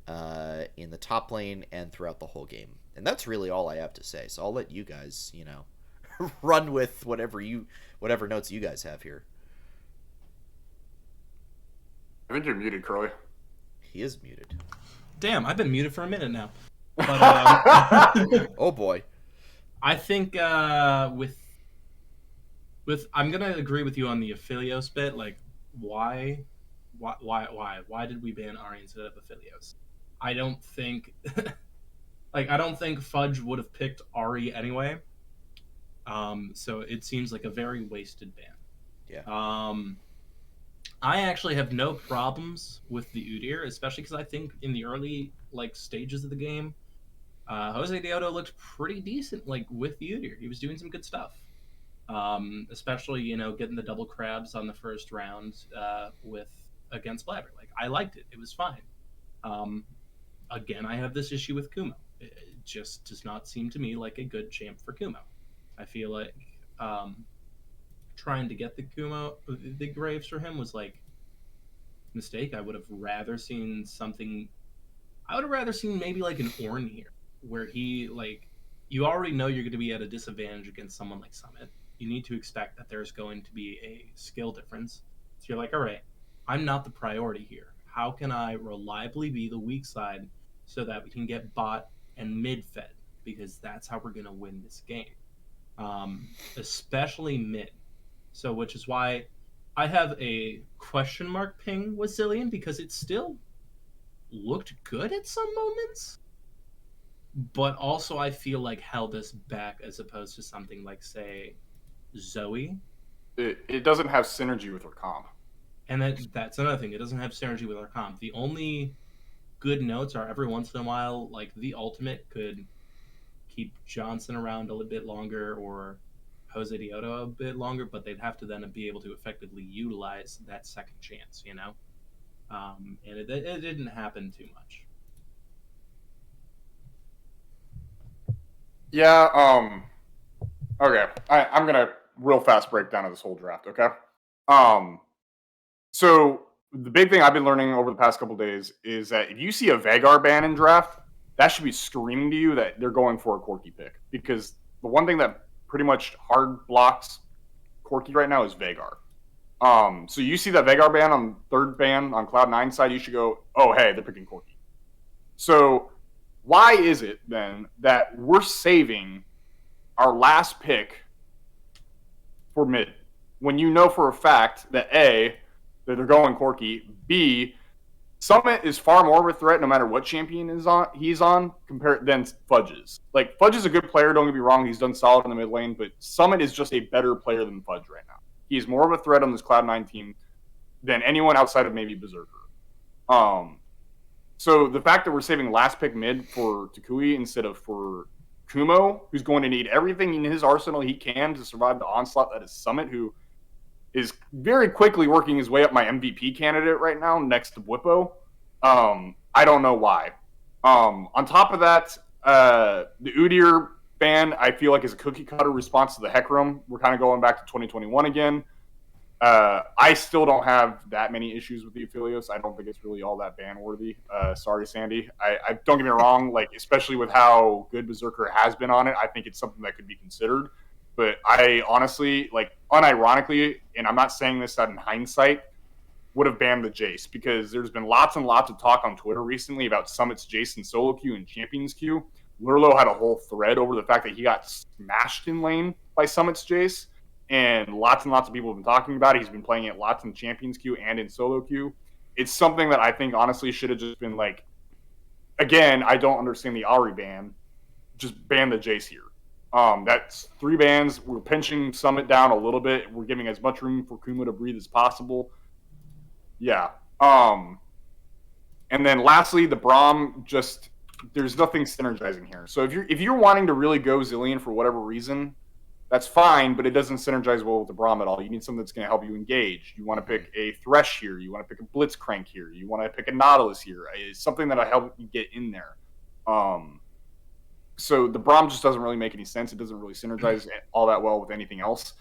in the top lane and throughout the whole game. And that's really all I have to say. So I'll let you guys, run with whatever notes you guys have here. I think you're muted, Curly. He is muted. Damn, I've been muted for a minute now. But, oh boy. I think with I'm gonna agree with you on the Aphelios bit. Like, why did we ban Ari instead of Aphelios? I don't think Fudge would have picked Ari anyway. So it seems like a very wasted ban. Yeah. I actually have no problems with the Udyr, especially because I think in the early stages of the game, Jose Deodo looked pretty decent with the Udyr. He was doing some good stuff. Especially, getting the double crabs on the first round against Blabber. I liked it. It was fine. Again, I have this issue with Kumo. It just does not seem to me like a good champ for Kumo. I feel like trying to get the Graves for him was a mistake. I would have rather seen something. I would have rather seen maybe an Ornn here, where he you already know you're going to be at a disadvantage against someone like Summit. You need to expect that there's going to be a skill difference. So you're all right, I'm not the priority here. How can I reliably be the weak side so that we can get bot and mid fed? Because that's how we're going to win this game. Especially mid. So which is why I have a question mark ping with Zillion, because it still looked good at some moments. But also I feel held us back as opposed to something like, say, Zoe. It doesn't have synergy with her comp. And that's another thing. It doesn't have synergy with our comp. The only good notes are every once in a while, the ultimate could keep Johnson around a little bit longer or Jose Deodo a bit longer, but they'd have to then be able to effectively utilize that second chance, and it didn't happen too much. Yeah, okay. I'm gonna real fast breakdown of this whole draft, okay? So the big thing I've been learning over the past couple of days is that if you see a Vagar ban in draft, that should be screaming to you that they're going for a Corki pick. Because the one thing that pretty much hard blocks Corki right now is Vagar. So you see that Vagar ban on third ban on Cloud9 side, you should go, oh, hey, they're picking Corki. So why is it then that we're saving our last pick for mid when you know for a fact that A, that they're going Corki, B, Summit is far more of a threat no matter what champion he's on compared than Fudge is. Like, Fudge is a good player, don't get me wrong, he's done solid in the mid lane, but Summit is just a better player than Fudge right now. He's more of a threat on this Cloud9 team than anyone outside of maybe Berserker. So the fact that we're saving last pick mid for Tocouille instead of for Kumo, who's going to need everything in his arsenal he can to survive the onslaught that is Summit, who is very quickly working his way up my MVP candidate right now next to Whippo. I don't know why. On top of that, the Udyr ban, I feel like, is a cookie cutter response to the Hecarim. We're kind of going back to 2021 again. I still don't have that many issues with the Aphelios. I don't think it's really all that ban worthy. Sorry, Sandy. I don't get me wrong, like, especially with how good Berserker has been on it, I think it's something that could be considered. But I honestly, like, unironically, and I'm not saying this out in hindsight, would have banned the Jace, because there's been lots and lots of talk on Twitter recently about Summit's Jace in solo queue and champions queue. Lurlo had a whole thread over the fact that he got smashed in lane by Summit's Jace, and lots of people have been talking about it. He's been playing it lots in champions queue and in solo queue. It's something that I think honestly should have just been like, again, I don't understand the Ahri ban. Just ban the Jace here. That's 3 bans. We're pinching Summit down a little bit. We're giving as much room for Kumo to breathe as possible. Yeah. And then lastly, the Braum, just, there's nothing synergizing here. So if you're wanting to really go Zillion for whatever reason, that's fine, but it doesn't synergize well with the Braum at all. You need something that's going to help you engage. You want to pick a Thresh here. You want to pick a Blitzcrank here. You want to pick a Nautilus here. It's something that'll help you get in there. So the Braum just doesn't really make any sense. It doesn't really synergize all that well with anything else.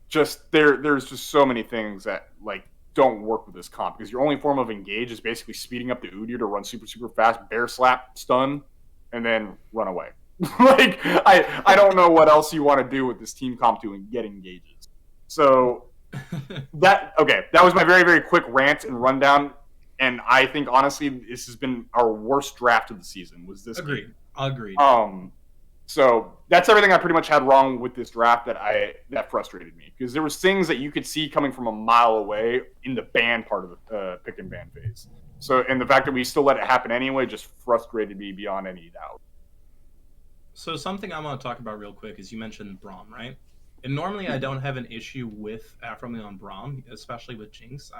Just there's just so many things that, like, don't work with this comp, because your only form of engage is basically speeding up the Udyr to run super, super fast, bear slap, stun, and then run away. Like, I don't know what else you want to do with this team comp to get engages. So that was my very, very quick rant and rundown. And I think, honestly, this has been our worst draft of the season. Was this? Agreed. So that's everything I pretty much had wrong with this draft that frustrated me, because there was things that you could see coming from a mile away in the ban part of the pick and ban phase. So, and the fact that we still let it happen anyway just frustrated me beyond any doubt. So something I want to talk about real quick is you mentioned Braum, right? And normally I don't have an issue with Afromi on Braum, especially with Jinx.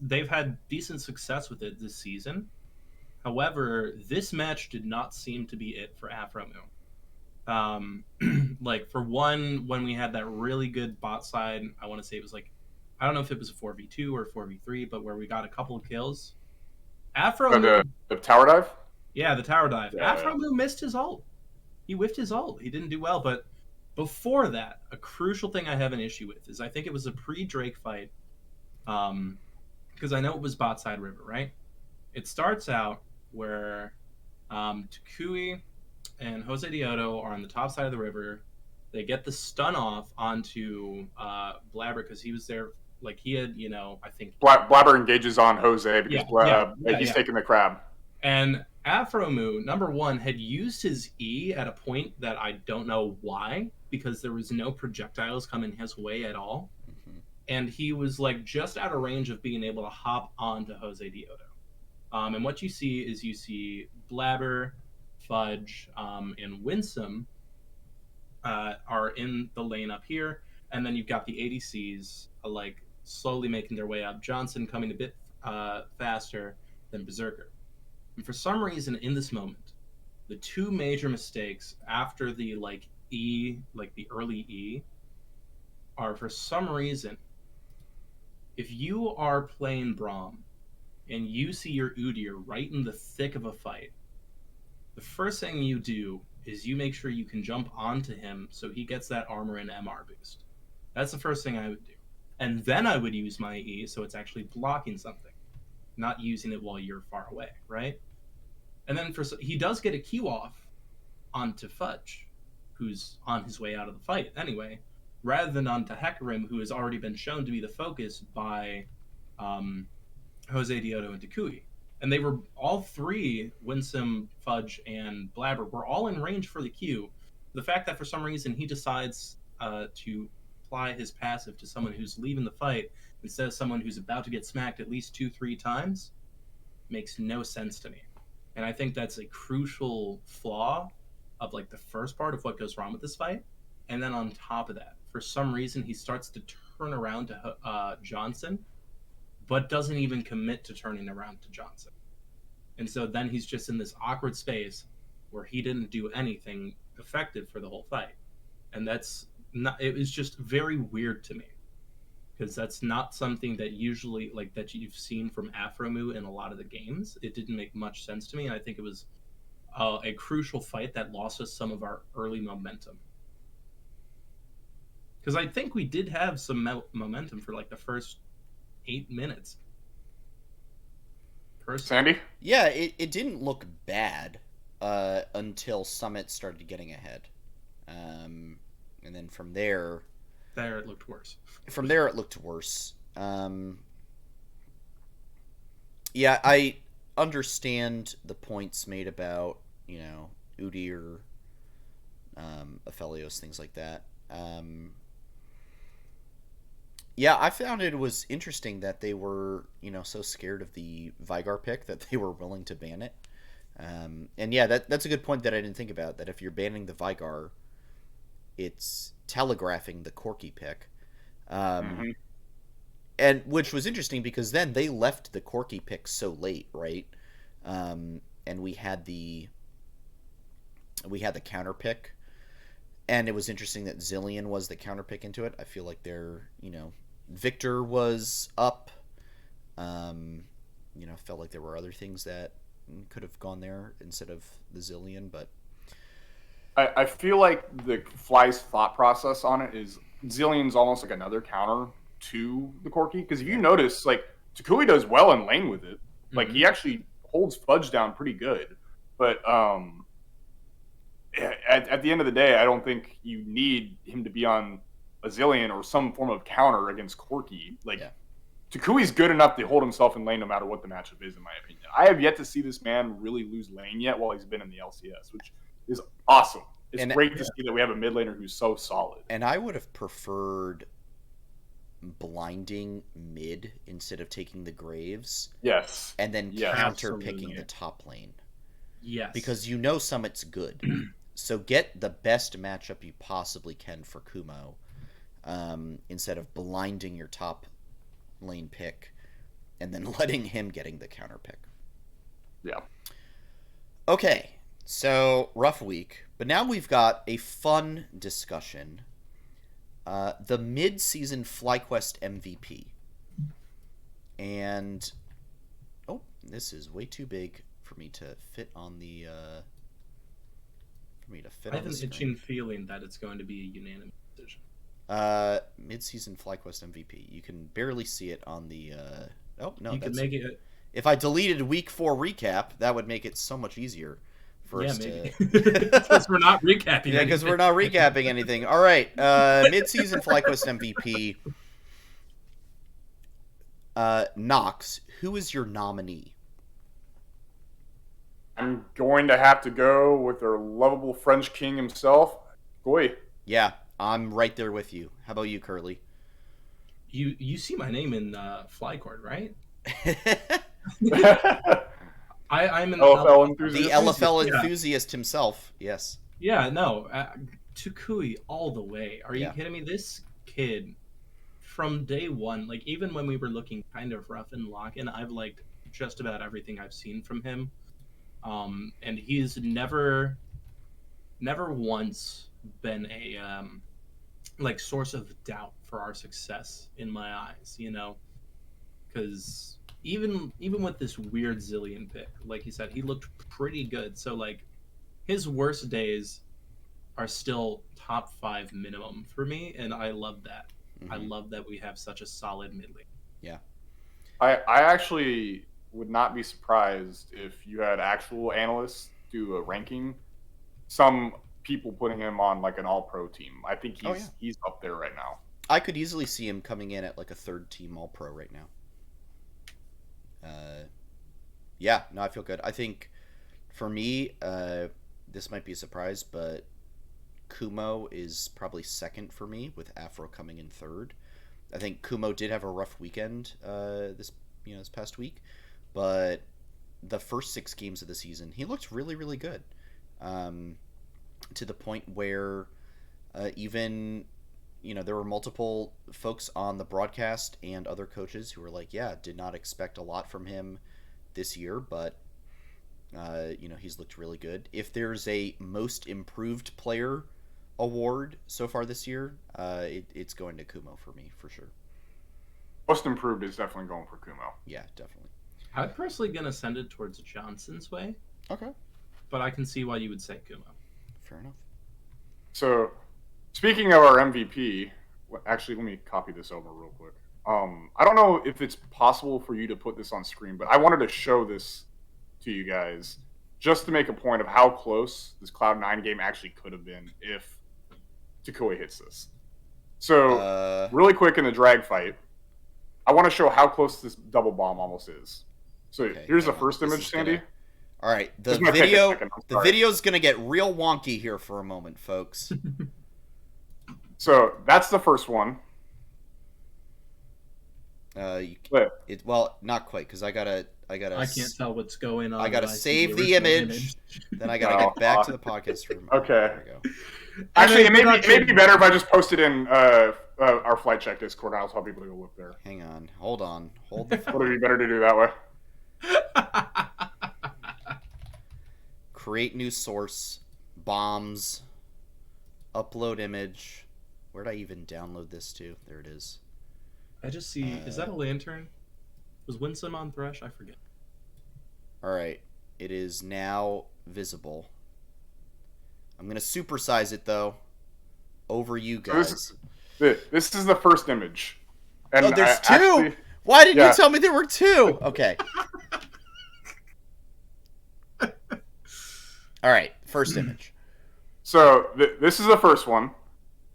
They've had decent success with it this season. However, this match did not seem to be it for Afromu. Like, for one, when we had that really good bot side, I want to say it was like, I don't know if it was a 4v2 or 4v3, but where we got a couple of kills. The tower dive? Yeah, the tower dive. Yeah. Afromu missed his ult. He whiffed his ult. He didn't do well, but before that, a crucial thing I have an issue with is I think it was a pre-Drake fight, because I know it was bot side river, right? It starts out where Tocouille and Jose Diodo are on the top side of the river. They get the stun off onto Blabber because he was there. Like, he had, I think... Blabber engages on Jose because he's taking the crab. And Afromu, number one, had used his E at a point that I don't know why, because there was no projectiles coming his way at all. Mm-hmm. And he was, like, just out of range of being able to hop onto Jose Diodo. And what you see Blabber, Fudge, and Winsome are in the lane up here, and then you've got the ADCs like slowly making their way up. Johnson coming a bit faster than Berserker. And for some reason, in this moment, the two major mistakes after the the early E, are, for some reason, if you are playing Braum and you see your Udyr right in the thick of a fight, the first thing you do is you make sure you can jump onto him so he gets that armor and MR boost. That's the first thing I would do. and then I would use my E, so it's actually blocking something, not using it while you're far away, right? And then he does get a Q off onto Fudge, who's on his way out of the fight anyway, rather than onto Hecarim, who has already been shown to be the focus by Jose Dioto and Tocouille. And they were all three, Winsome, Fudge, and Blabber, were all in range for the Q. The fact that for some reason he decides to apply his passive to someone who's leaving the fight instead of someone who's about to get smacked at least 2-3 times makes no sense to me. And I think that's a crucial flaw of like the first part of what goes wrong with this fight. And then on top of that, for some reason, he starts to turn around to Johnson, but doesn't even commit to turning around to Johnson. And so then he's just in this awkward space where he didn't do anything effective for the whole fight. And that's not, it was just very weird to me, because that's not something that usually, like, that you've seen from Afromu in a lot of the games. It didn't make much sense to me, and I think it was a crucial fight that lost us some of our early momentum. Because I think we did have some momentum for like the first 8 minutes. Sandy? Yeah, it didn't look bad until Summit started getting ahead. And then from there... There it looked worse. From there it looked worse. Yeah, I understand the points made about, you know, Udyr, Aphelios, things like that. Yeah, I found it was interesting that they were, you know, so scared of the Vygar pick that they were willing to ban it. And yeah, that's a good point that I didn't think about, that if you're banning the Vygar, it's telegraphing the Corki pick. And which was interesting because then they left the Corki pick so late, right? And we had the counter pick, and it was interesting that Zilean was the counter pick into it. I feel like they're, you know, Victor was up. You know, felt like there were other things that could have gone there instead of the Zilean, but I feel like the Fly's thought process on it is Zilean's almost like another counter to the Corki, because if you notice, like, Tocouille does well in lane with it. Like, he actually holds Fudge down pretty good. But at the end of the day, I don't think you need him to be on a Zilean or some form of counter against Corki. Like, yeah. Tocouille's good enough to hold himself in lane no matter what the matchup is, in my opinion. I have yet to see this man really lose lane yet while he's been in the LCS, which is awesome. It's great to see that we have a mid laner who's so solid. And I would have preferred blinding mid instead of taking the Graves. Yes. And then counter picking the top lane. Yes. Because you know Summit's good. So get the best matchup you possibly can for Kumo, instead of blinding your top lane pick and then letting him getting the counter pick. Yeah. Okay. So, rough week. But now we've got a fun discussion. The mid-season FlyQuest MVP. And, oh, this is way too big for me to fit on the, I have an itching feeling that it's going to be a unanimous decision. Mid-season FlyQuest MVP. You can barely see it on the, oh, no. You can make it... If I deleted week 4 recap, that would make it so much easier. Yeah, maybe. Because we're not recapping. Yeah, because we're not recapping anything. All right, mid-season FlyQuest MVP. Nox, who is your nominee? I'm going to have to go with our lovable French king himself, Goy. Yeah, I'm right there with you. How about you, Curly? You see my name in FlyCord, right? I'm an LFL enthusiast. The LFL enthusiast himself, yes. Yeah, no. Tocouille all the way. Are you kidding me? This kid, from day one, like, even when we were looking kind of rough in lock-in, I've liked just about everything I've seen from him. And he's never once been a, like, source of doubt for our success in my eyes, you know? Because... Even with this weird Zilean pick, like you said, he looked pretty good. So, like, his worst days are still top 5 minimum for me, and I love that. I love that we have such a solid mid lane. Yeah. I actually would not be surprised if you had actual analysts do a ranking. Some people putting him on like an all-pro team. I think he's up there right now. I could easily see him coming in at like a third team all-pro right now. Yeah, no, I feel good. I think for me, this might be a surprise, but Kumo is probably second for me, with Afro coming in third. I think Kumo did have a rough weekend this past week, but the first 6 games of the season, he looked really, really good. To the point where even, there were multiple folks on the broadcast and other coaches who were like, yeah, did not expect a lot from him this year, but, he's looked really good. If there's a most improved player award so far this year, it's going to Kumo for me, for sure. Most improved is definitely going for Kumo. Yeah, definitely. I'm personally going to send it towards Johnson's way. Okay. But I can see why you would say Kumo. Fair enough. So, speaking of our MVP, actually, let me copy this over real quick. I don't know if it's possible for you to put this on screen, but I wanted to show this to you guys just to make a point of how close this Cloud9 game actually could have been if Tocouille hits this. So, really quick in the drag fight, I want to show how close this double bomb almost is. So, here's the first image, Sandy. All right, the video's going to get real wonky here for a moment, folks. So, that's the first one. Well, not quite, because I can't tell what's going on. I gotta save the image. Then I gotta get back to the podcast room. Okay. There we go. Actually, it may be better if I just post it in our flight check Discord. I'll tell people to go look there. Hang on. Hold the phone. Would it be better to do that way? Create new source. Bombs. Upload image. Where'd I even download this to? There it is. I just see. Is that a lantern? Was Winsome on Thresh? I forget. Alright. It is now visible. I'm going to supersize it, though. Over you guys. This is the first image. And there's two? Why didn't you tell me there were two? Okay. Alright. First image. So, this is the first one.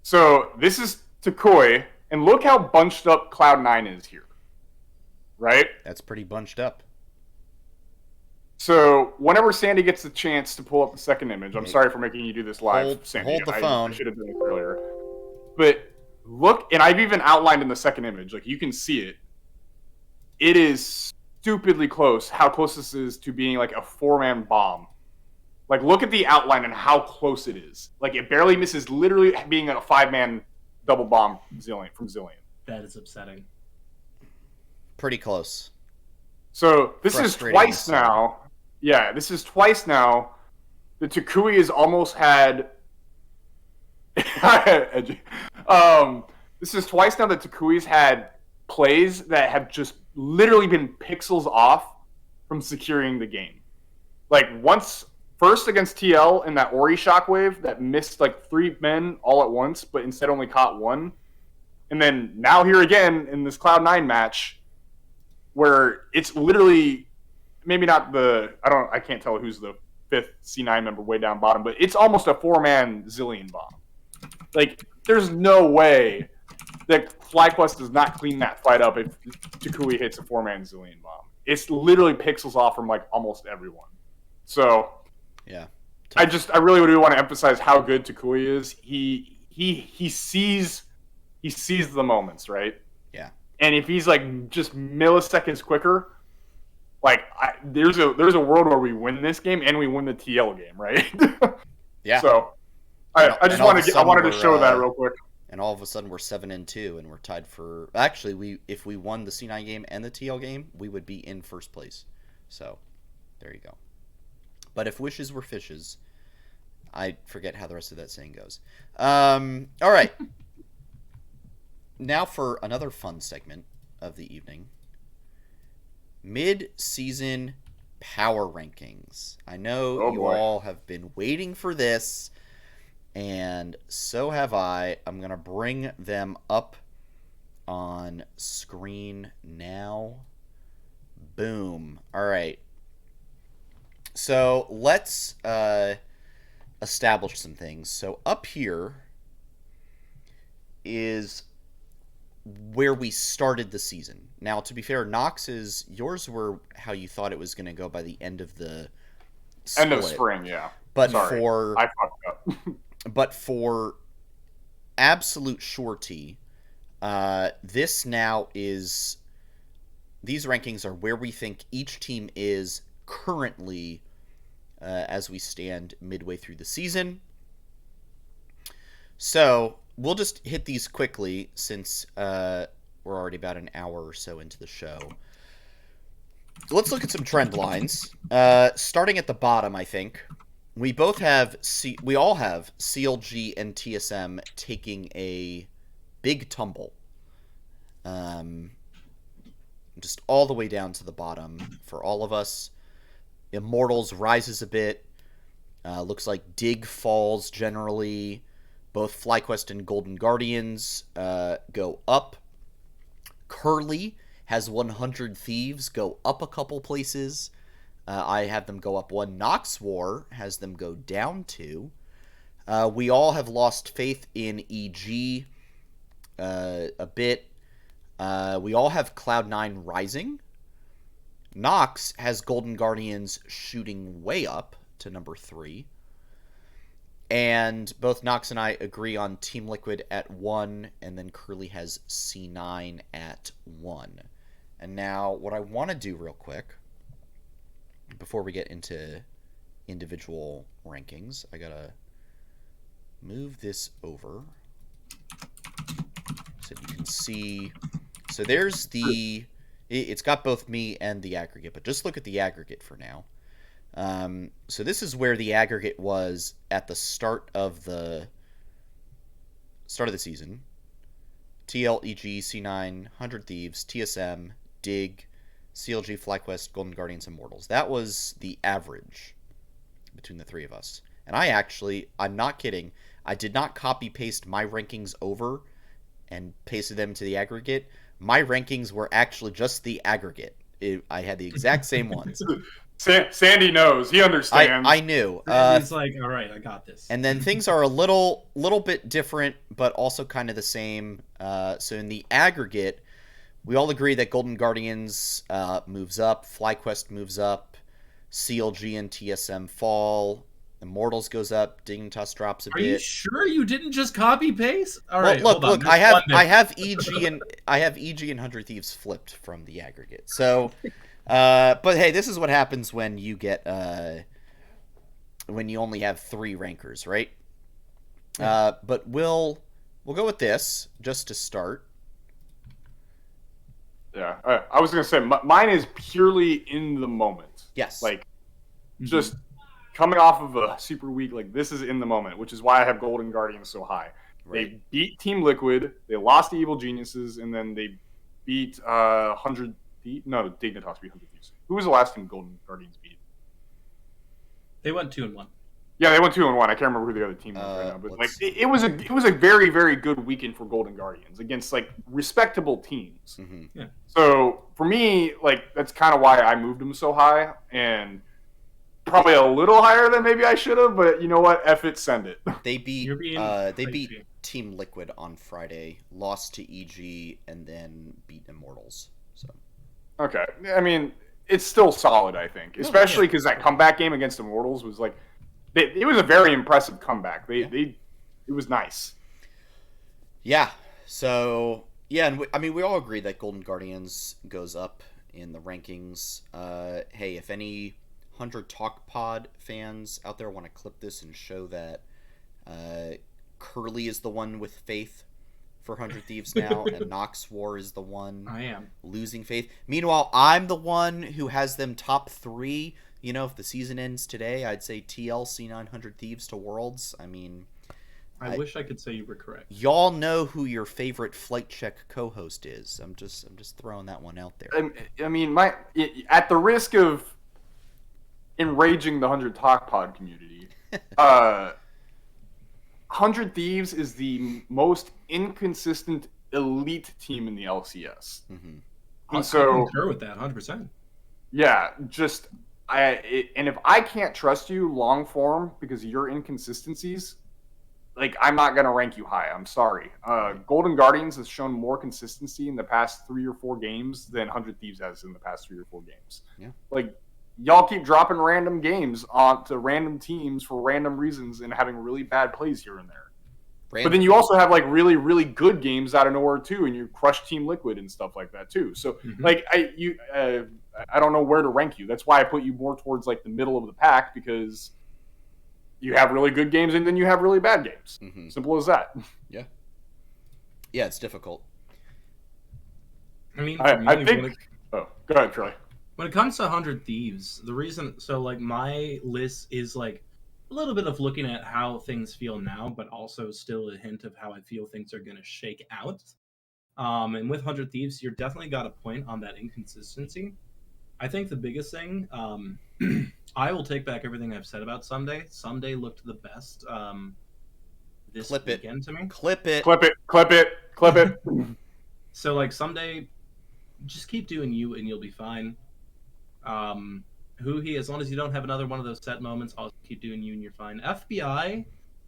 So, this is Tocouille. And look how bunched up Cloud9 is here. Right? That's pretty bunched up. So, whenever Sandy gets the chance to pull up the second image, I'm sorry for making you do this live, Sandy. Hold the phone. I should have done it earlier. But look, and I've even outlined in the second image, like you can see it. It is stupidly close, how close this is to being like a 4-man bomb. Like, look at the outline and how close it is. Like, it barely misses literally being a 5-man double bomb from Zillion. That is upsetting. Pretty close. So this is twice now. Yeah, this is twice now that Tocouille has almost had. This is twice now that Tocouille's had plays that have just literally been pixels off from securing the game. Like first against TL in that Ori shockwave that missed like 3 men all at once, but instead only caught 1. And then now here again in this Cloud9 match, where it's literally maybe not I can't tell who's the 5th C9 member way down bottom, but it's almost a 4-man Zillion bomb. Like, there's no way that FlyQuest does not clean that fight up if Tocouille hits a 4-man Zillion bomb. It's literally pixels off from like almost everyone. So yeah, I really do want to emphasize how good Tocouille is. He sees the moments, right? Yeah. And if he's like just milliseconds quicker, like there's a world where we win this game and we win the TL game, right? Yeah. So I wanted to show that real quick. And all of a sudden we're 7-2 and we're tied for. Actually, if we won the C9 game and the TL game, we would be in first place. So there you go. But if wishes were fishes, I forget how the rest of that saying goes. All right. Now for another fun segment of the evening. Mid-season power rankings. I know you all have been waiting for this, and so have I. I'm going to bring them up on screen now. Boom. All right. So let's establish some things. So up here is where we started the season. Now, to be fair, yours were how you thought it was going to go by the end of the split. End of spring, yeah. But Sorry, I fucked up. but for absolute surety, these rankings are where we think each team is currently as we stand midway through the season. So we'll just hit these quickly since we're already about an hour or so into the show. Let's look at some trend lines. Starting at the bottom, I think we all have CLG and TSM taking a big tumble. Just all the way down to the bottom for all of us. Immortals rises a bit. Looks like Dig falls generally. Both FlyQuest and Golden Guardians go up. Curly has 100 Thieves go up a couple places. I have them go up one. Nox War has them go down two. We all have lost faith in EG a bit. We all have Cloud9 rising. Nox has Golden Guardians shooting way up to number 3. And both Nox and I agree on Team Liquid at 1, and then Curly has C9 at 1. And now what I want to do real quick, before we get into individual rankings, I gotta move this over so you can see. So there's it's got both me and the aggregate, but just look at the aggregate for now. So this is where the aggregate was at the start of the season. TL, EG, C9, 100 Thieves, TSM, Dig, CLG, FlyQuest, Golden Guardians, Immortals. That was the average between the three of us. And I'm not kidding, I did not copy-paste my rankings over and pasted them to the aggregate. My rankings were actually just the aggregate. I had the exact same ones. Sandy knows. He understands. I knew. He's like, all right, I got this. And then things are a little bit different, but also kind of the same. So in the aggregate, we all agree that Golden Guardians moves up, FlyQuest moves up, CLG and TSM fall, Immortals goes up, Dignitas drops a bit. Are you sure you didn't just copy paste? All right, look. I have EG and 100 Thieves flipped from the aggregate. So. But hey, this is what happens when you get when you only have 3 rankers, right? But we'll go with this just to start. Yeah, I was gonna say mine is purely in the moment. Yes, like just coming off of a super week. Like this is in the moment, which is why I have Golden Guardians so high. Right. They beat Team Liquid, they lost to Evil Geniuses, and then they beat 100. No, Dignitas beat 100 Thieves. Who was the last team Golden Guardians beat? They went 2-1. Yeah, they went 2-1. I can't remember who the other team was right now, but like it was a very, very good weekend for Golden Guardians against like respectable teams. Mm-hmm. Yeah. So for me, like that's kind of why I moved them so high, and probably a little higher than maybe I should have. But you know what? F it, send it. They beat Team Liquid on Friday, lost to EG, and then beat Immortals. So. Okay, I mean it's still solid, I think, especially because that comeback game against Immortals was like, it was a very impressive comeback. It was nice. Yeah. So yeah, and we all agree that Golden Guardians goes up in the rankings. Hey, if any 100 Talk Pod fans out there want to clip this and show that Curly is the one with faith for 100 Thieves now, and Nox War is the one I am losing faith. Meanwhile, I'm the one who has them top 3. You know, if the season ends today, I'd say TLC 900 Thieves to Worlds. I mean, I wish I could say you were correct. Y'all know who your favorite Flight Check co-host is. I'm just throwing that one out there. I mean, at the risk of enraging the 100 Talk Pod community, 100 Thieves is the most inconsistent elite team in the LCS. Mm-hmm. And I so, concur with that 100%. yeah, just and if I can't trust you long form because of your inconsistencies, like I'm not gonna rank you high. I'm sorry. Golden Guardians has shown more consistency in the past 3 or 4 games than 100 Thieves has in the past 3 or 4 games. Yeah. Like y'all keep dropping random games onto random teams for random reasons and having really bad plays here and there. But then you also have like really, really good games out of nowhere too, and you crush Team Liquid and stuff like that too. So like I don't know where to rank you. That's why I put you more towards like the middle of the pack, because you have really good games and then you have really bad games. Mm-hmm. Simple as that. Yeah. Yeah, it's difficult. I mean, I think. Oh, go ahead, Troy. When it comes to 100 Thieves, the reason, so like my list is like a little bit of looking at how things feel now, but also still a hint of how I feel things are going to shake out. And with 100 Thieves, you're definitely got a point on that inconsistency. I think the biggest thing, I will take back everything I've said about Sunday. Sunday looked the best this weekend to me. Clip it. Clip it. Clip it. Clip it. So like Sunday, just keep doing you and you'll be fine. As long as you don't have another one of those set moments, I'll keep doing you and you're fine. FBI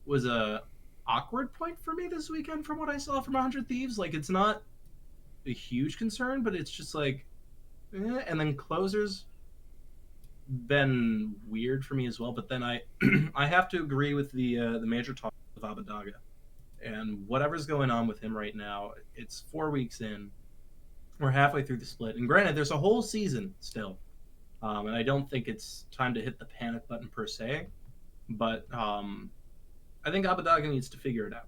was a awkward point for me this weekend from what I saw from 100 Thieves. Like, it's not a huge concern, but it's just like, and then closers been weird for me as well. But then I I have to agree with the major talk of Abadaga, and whatever's going on with him right now. It's 4 weeks in. We're halfway through the split, and granted, there's a whole season still. And I don't think it's time to hit the panic button per se, but I think Abadaga needs to figure it out.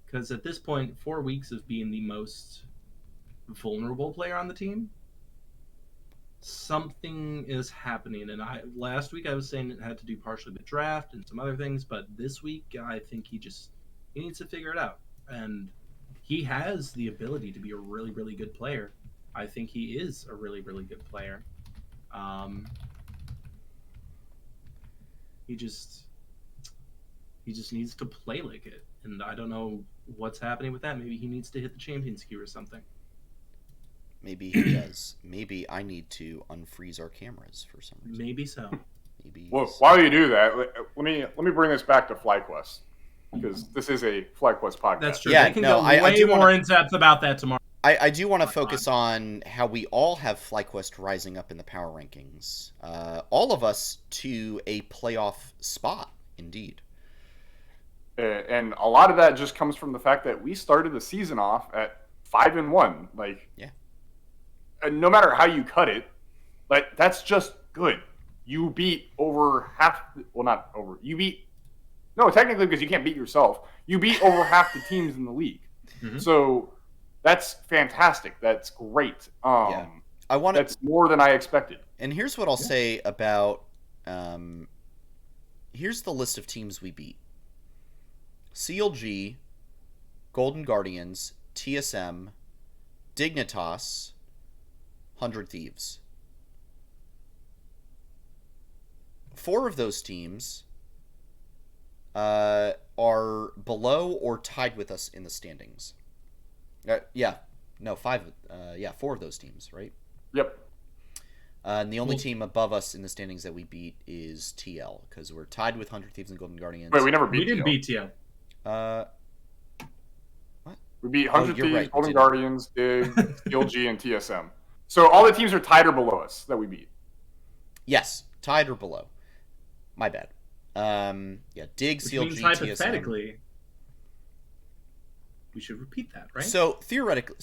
Because at this point, 4 weeks of being the most vulnerable player on the team, something is happening. And last week I was saying it had to do partially with draft and some other things, but this week I think he needs to figure it out. And he has the ability to be a really, really good player. I think he is a really, really good player. He just needs to play like it, and I don't know what's happening with that. Maybe he needs to hit the champion's queue or something. Maybe he does. Maybe I need to unfreeze our cameras for some reason. Maybe so. Maybe. Well, while you do that, let me bring this back to FlyQuest, because this is a FlyQuest podcast. That's true. Yeah, they can go way more in depth about that tomorrow. I do want to focus on how we all have FlyQuest rising up in the power rankings. All of us to a playoff spot, indeed. And a lot of that just comes from the fact that we started the season off at 5-1. Like, yeah. No matter how you cut it, like that's just good. You beat over half. Well, not over. You beat. No, technically, because you can't beat yourself. You beat over half the teams in the league. Mm-hmm. So. That's fantastic. That's great. Yeah. That's more than I expected. And here's what I'll say about. Here's the list of teams we beat: CLG, Golden Guardians, TSM, Dignitas, 100 Thieves. 4 of those teams are below or tied with us in the standings. 4 of those teams, right? Yep. And the only team above us in the standings that we beat is TL, because we're tied with 100 Thieves and Golden Guardians. Wait, we didn't beat TL. What? We beat 100 Thieves, right, Golden Guardians, Dig, CLG, and TSM. So all the teams are tied or below us that we beat. Yes, tied or below. My bad. Dig, Which CLG, means TSM. hypothetically, we should repeat that, right? So theoretically,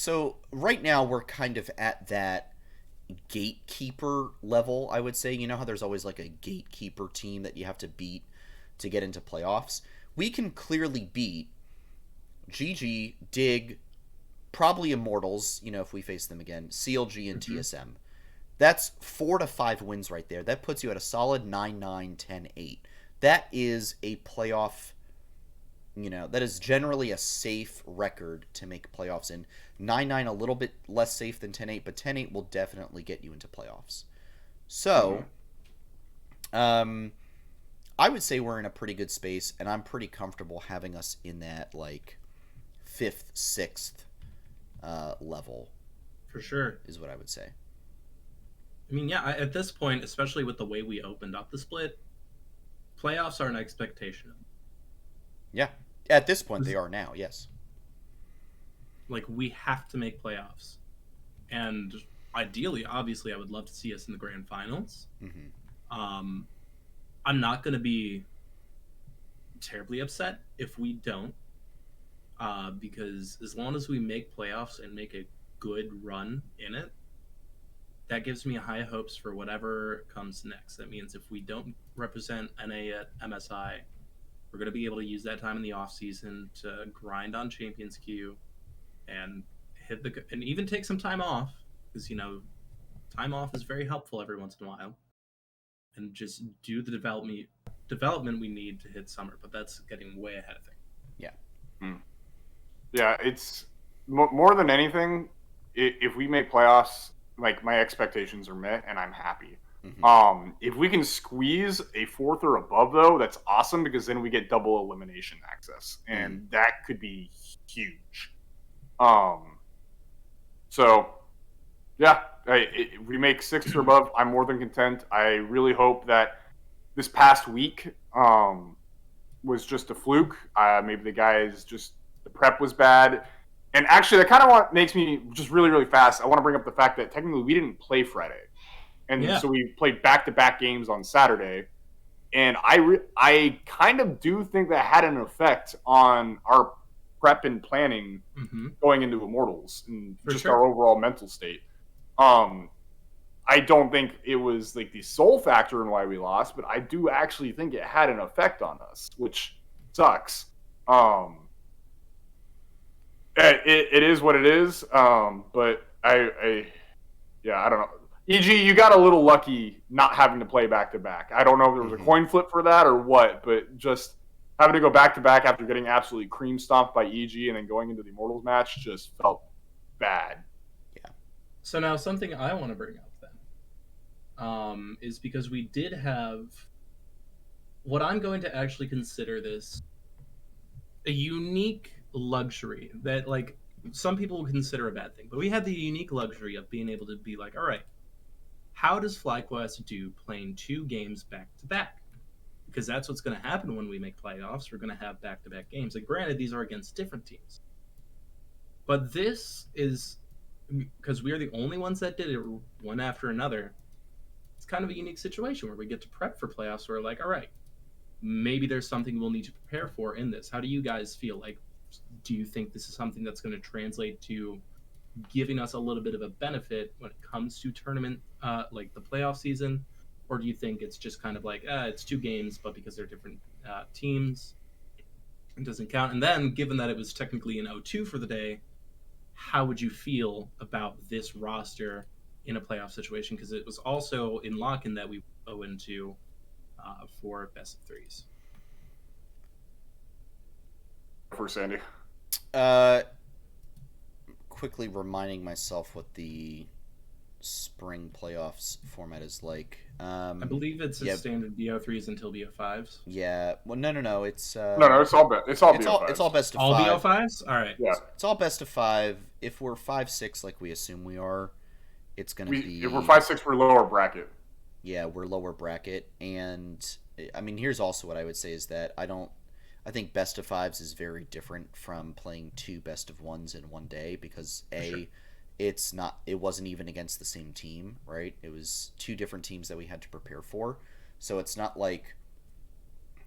right now we're kind of at that gatekeeper level, I would say. You know how there's always like a gatekeeper team that you have to beat to get into playoffs? We can clearly beat GG, Dig, probably Immortals, if we face them again, CLG and TSM. That's 4 to 5 wins right there. That puts you at a solid 9-9, 10-8. That is a playoff. That is generally a safe record to make playoffs in. 9-9 a little bit less safe than 10-8, but 10-8 will definitely get you into playoffs. So, I would say we're in a pretty good space, and I'm pretty comfortable having us in that, 5th, 6th level. For sure. Is what I would say. I mean, yeah, at this point, especially with the way we opened up the split, playoffs are an expectation. Yeah. At this point, they are now, yes. Like, we have to make playoffs. And ideally, obviously, I would love to see us in the grand finals. Mm-hmm. I'm not going to be terribly upset if we don't. Because as long as we make playoffs and make a good run in it, that gives me high hopes for whatever comes next. That means if we don't represent NA at MSI, we're going to be able to use that time in the off season to grind on Champions Queue and and even take some time off, because time off is very helpful every once in a while, and just do the development we need to hit summer. But that's getting way ahead of things. Yeah. Yeah, it's more than anything. If we make playoffs, like, my expectations are met, and I'm happy. Mm-hmm. If we can squeeze a fourth or above, though, that's awesome, because then we get double elimination access, and that could be huge. So, yeah, if we make 6 or above, I'm more than content. I really hope that this past week was just a fluke. Maybe the prep was bad. And actually, that kind of makes me just really, really fast. I want to bring up the fact that technically we didn't play Friday. And so we played back-to-back games on Saturday. And I kind of do think that had an effect on our prep and planning going into Immortals and our overall mental state. I don't think it was like the sole factor in why we lost, but I do actually think it had an effect on us, which sucks. It is what it is. But I don't know. EG, you got a little lucky not having to play back to back. I don't know if there was a coin flip for that or what, but just having to go back to back after getting absolutely cream stomped by EG and then going into the Immortals match just felt bad. Yeah. So now something I want to bring up then is because we did have what I'm going to actually consider this a unique luxury that, like, some people would consider a bad thing, but we had the unique luxury of being able to be like, all right, how does FlyQuest do playing 2 games back to back? Because that's what's going to happen when we make playoffs. We're going to have back to back games. And granted, these are against different teams, but this is because we are the only ones that did it one after another. It's kind of a unique situation where we get to prep for playoffs. We're like, all right, maybe there's something we'll need to prepare for in this. How do you guys feel? Like, do you think this is something that's going to translate to giving us a little bit of a benefit when it comes to tournament, like the playoff season? Or do you think it's just kind of like, it's 2 games, but because they're different teams, it doesn't count? And then, given that it was technically an 0-2 for the day, how would you feel about this roster in a playoff situation? Because it was also in lock-in that we 0-2 for best of 3s. For Sandy. Quickly reminding myself what the spring playoffs format is like. I believe it's a standard BO3s until BO5s. Yeah. Well, no. It's no. It's all BO5s. It's all best of 5. All BO5s. All right. Yeah. It's all best of 5. If we're 5-6, like we assume we are, it's gonna be. If we're 5-6, we're lower bracket. Yeah, we're lower bracket, and I mean, here's also what I would say is that I think best of 5s is very different from playing 2 best of 1s in one day, because it wasn't even against the same team, right? It was 2 different teams that we had to prepare for. So it's not like,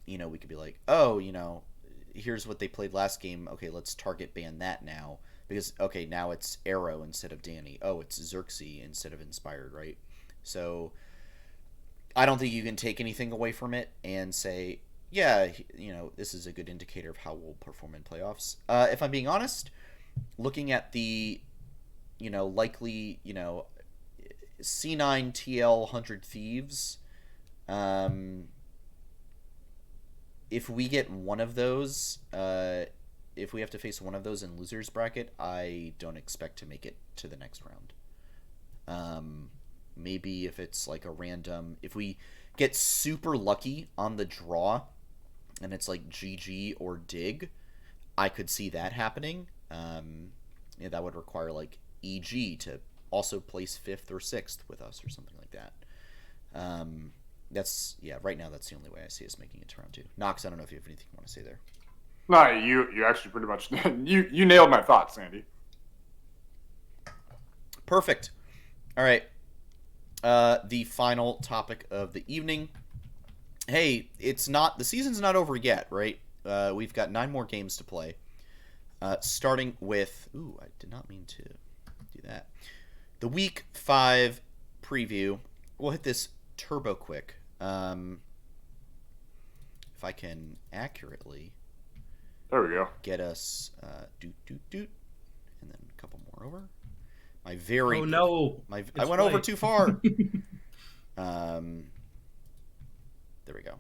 we could be like, oh, here's what they played last game. Okay, let's target ban that now. Because, okay, now it's Arrow instead of Danny. Oh, it's Xerxes instead of Inspired, right? So I don't think you can take anything away from it and say, yeah, this is a good indicator of how we'll perform in playoffs. If I'm being honest, looking at the likely, C9 TL 100 Thieves, if we get one of those, if we have to face one of those in losers bracket, I don't expect to make it to the next round. Maybe if it's like a random, if we get super lucky on the draw and it's like GG or Dig, I could see that happening. that would require like EG to also place 5th or 6th with us or something like that. Right now that's the only way I see us making it to round 2. Knox, I don't know if you have anything you want to say there. No, you actually pretty much you nailed my thoughts, Sandy. Perfect. All right. The final topic of the evening. Hey, the season's not over yet, right? We've got 9 more games to play. Starting with, I did not mean to do that. The Week 5 preview. We'll hit this turbo quick. If I can accurately. There we go. Get us and then a couple more over. I went over too far. There we go.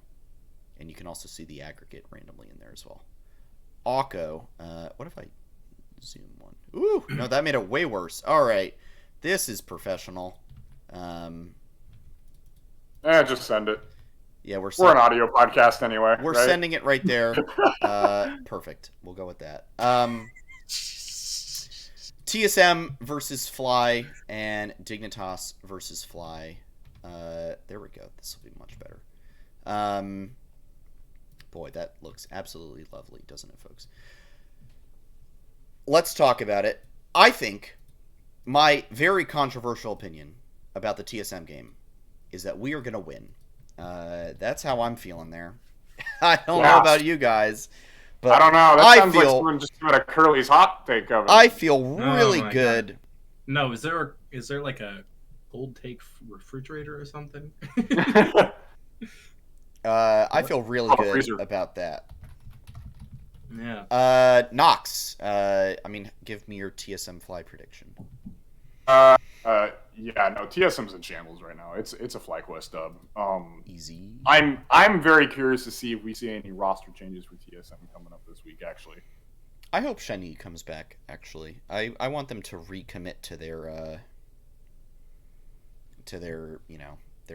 And you can also see the aggregate randomly in there as well. Akko. What if I zoom one? Ooh, no, that made it way worse. All right. This is professional. Just send it. Yeah, we're an audio podcast anyway. We're right? sending it right there. Perfect. We'll go with that. TSM versus Fly and Dignitas versus Fly. There we go. This will be much better. Boy, that looks absolutely lovely, doesn't it, folks? Let's talk about it. I think my very controversial opinion about the TSM game is that we are going to win. That's how I'm feeling there. I don't know about you guys, but I don't know. That sounds like someone just about a Curly's hot take of it. I feel really good. God. No, is there like a cold take refrigerator or something? I feel really good freezer. about that. Yeah. Knox. Give me your TSM Fly prediction. TSM's in shambles right now. It's a FlyQuest dub. Easy. I'm very curious to see if we see any roster changes for TSM coming up this week. Actually, I hope Shani comes back. Actually, I want them to recommit to their their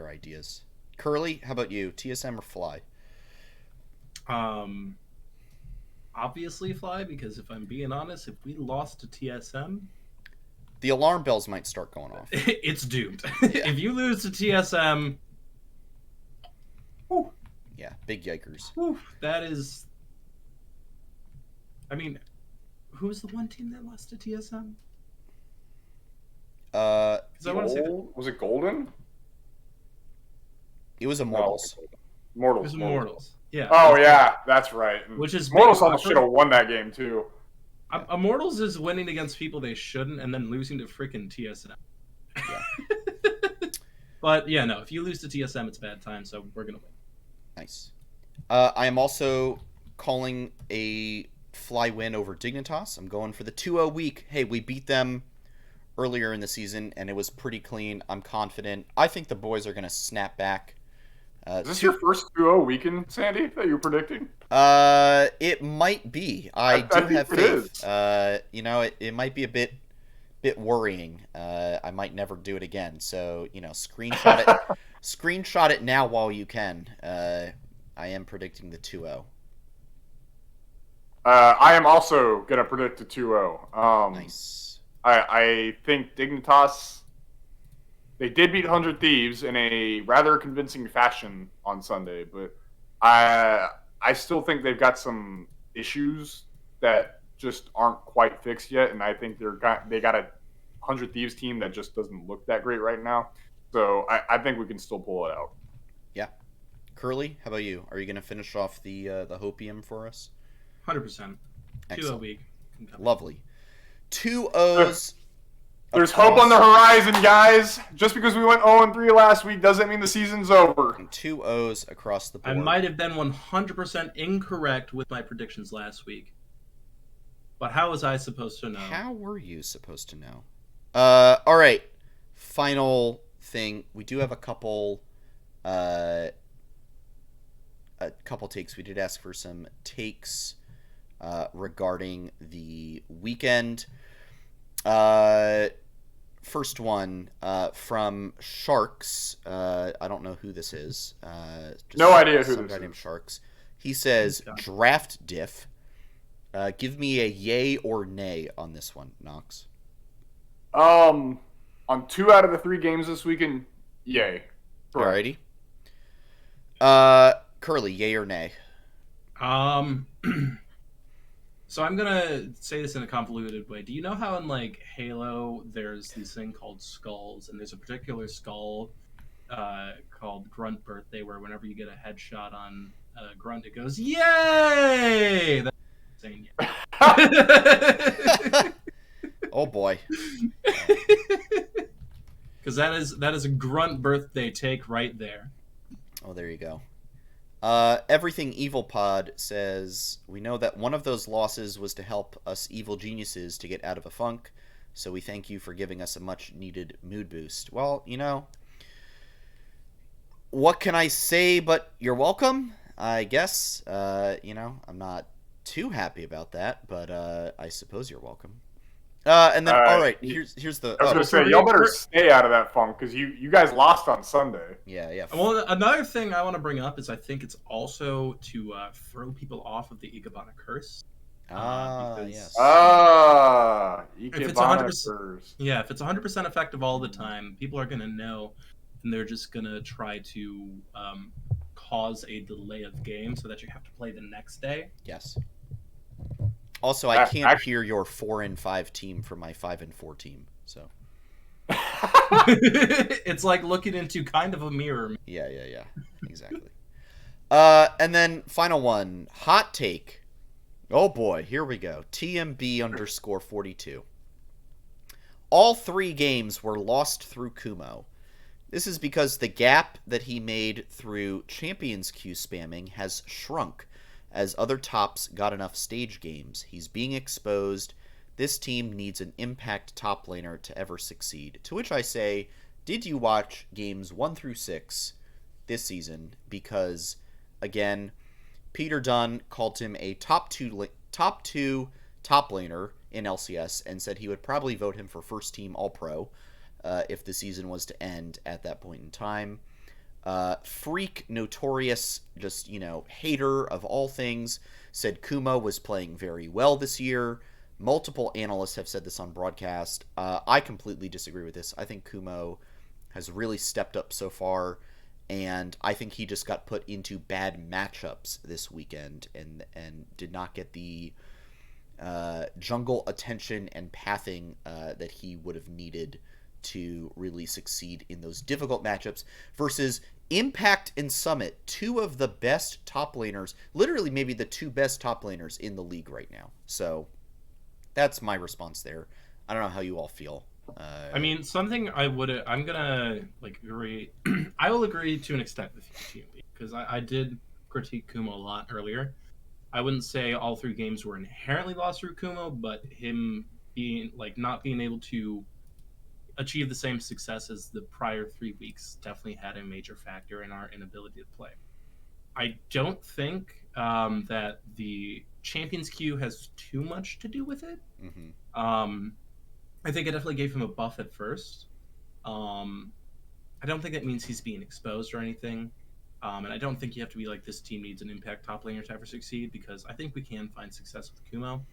ideas. Curly, how about you? TSM or Fly? Obviously Fly, because if I'm being honest, if we lost to TSM, the alarm bells might start going off. It's doomed. Yeah. If you lose to TSM, yeah, big yikers. That is. I mean, who's the one team that lost to TSM? Was it Golden? It was Immortals. Mortals. It was Immortals. Yeah. Oh yeah, that's right. Which is Mortals almost should have won that game too. Immortals is winning against people they shouldn't, and then losing to freaking TSM. Yeah. But yeah, no. If you lose to TSM, it's a bad time. So we're gonna win. Nice. I am also calling a Fly win over Dignitas. I'm going for the 2-0 week. Hey, we beat them earlier in the season, and it was pretty clean. I'm confident. I think the boys are going to snap back. Is this your first 2-0 weekend, Sandy, that you're predicting? It might be. I do have faith. It might be a bit worrying. I might never do it again. So, screenshot it. Screenshot it now while you can. I am predicting the 2-0. I am also going to predict a 2-0. Nice. I think Dignitas, they did beat 100 Thieves in a rather convincing fashion on Sunday, but I still think they've got some issues that just aren't quite fixed yet, and I think they got a 100 Thieves team that just doesn't look that great right now. So I think we can still pull it out. Yeah. Curly, how about you? Are you going to finish off the Hopium for us? 100%. 2-0 week. Lovely. 2-0s. There's hope on the horizon, guys. Just because we went 0-3 last week doesn't mean the season's over. 2-0s across the board. I might have been 100% incorrect with my predictions last week. But how was I supposed to know? How were you supposed to know? All right. Final thing. We do have a couple takes. We did ask for some takes regarding the weekend. First one from Sharks. I don't know who this is. No idea who some this guy is. named Sharks. He says draft diff. Give me a yay or nay on this one, Knox. On 2 out of the 3 games this weekend, yay. Correct. Alrighty. Curly, yay or nay? Um, so I'm gonna say this in a convoluted way. Do you know how in like Halo there's this thing called skulls, and there's a particular skull called Grunt Birthday, where whenever you get a headshot on Grunt, it goes yay. That's insane. Oh boy. Because that is a Grunt Birthday take right there. Oh, there you go. Everything Evil Pod says, we know that one of those losses was to help us evil geniuses to get out of a funk, so we thank you for giving us a much needed mood boost. Well, what can I say but you're welcome, I guess. I'm not too happy about that, but I suppose you're welcome. And then, all right, here's the... I was going to say, y'all better stay out of that funk, because you guys lost on Sunday. Yeah. Well, another thing I want to bring up is I think it's also to throw people off of the Ikebana curse. Yes. Ikebana curse. Yeah, if it's 100% effective all the time, people are going to know, and they're just going to try to cause a delay of game so that you have to play the next day. Yes. Also, I can't hear your 4-5 team from my 5-4 team, so. It's like looking into kind of a mirror. Yeah, exactly. And then final one, hot take. Oh boy, here we go. TMB_42. All 3 games were lost through Kumo. This is because the gap that he made through Champions Queue spamming has shrunk as other tops got enough stage games. He's being exposed. This team needs an impact top laner to ever succeed. To which I say, did you watch games 1 through 6 this season? Because, again, Peter Dunn called him a top two top laner in LCS and said he would probably vote him for first team All-Pro if the season was to end at that point in time. Freak, notorious, just, hater of all things, said Kumo was playing very well this year. Multiple analysts have said this on broadcast. I completely disagree with this. I think Kumo has really stepped up so far, and I think he just got put into bad matchups this weekend and did not get the jungle attention and pathing that he would have needed to really succeed in those difficult matchups versus Impact and Summit, 2 of the best top laners, literally maybe the 2 best top laners in the league right now. So that's my response there. I don't know how you all feel. I mean, something I'm gonna agree. I will agree to an extent with you, because I did critique Kumo a lot earlier. I wouldn't say all 3 games were inherently lost through Kumo, but him being not being able to achieve the same success as the prior 3 weeks definitely had a major factor in our inability to play. I don't think that the Champions Queue has too much to do with it. Mm-hmm. I think it definitely gave him a buff at first. I don't think that means he's being exposed or anything. And I don't think you have to be like, this team needs an impact top laner to ever succeed, because I think we can find success with Kumo.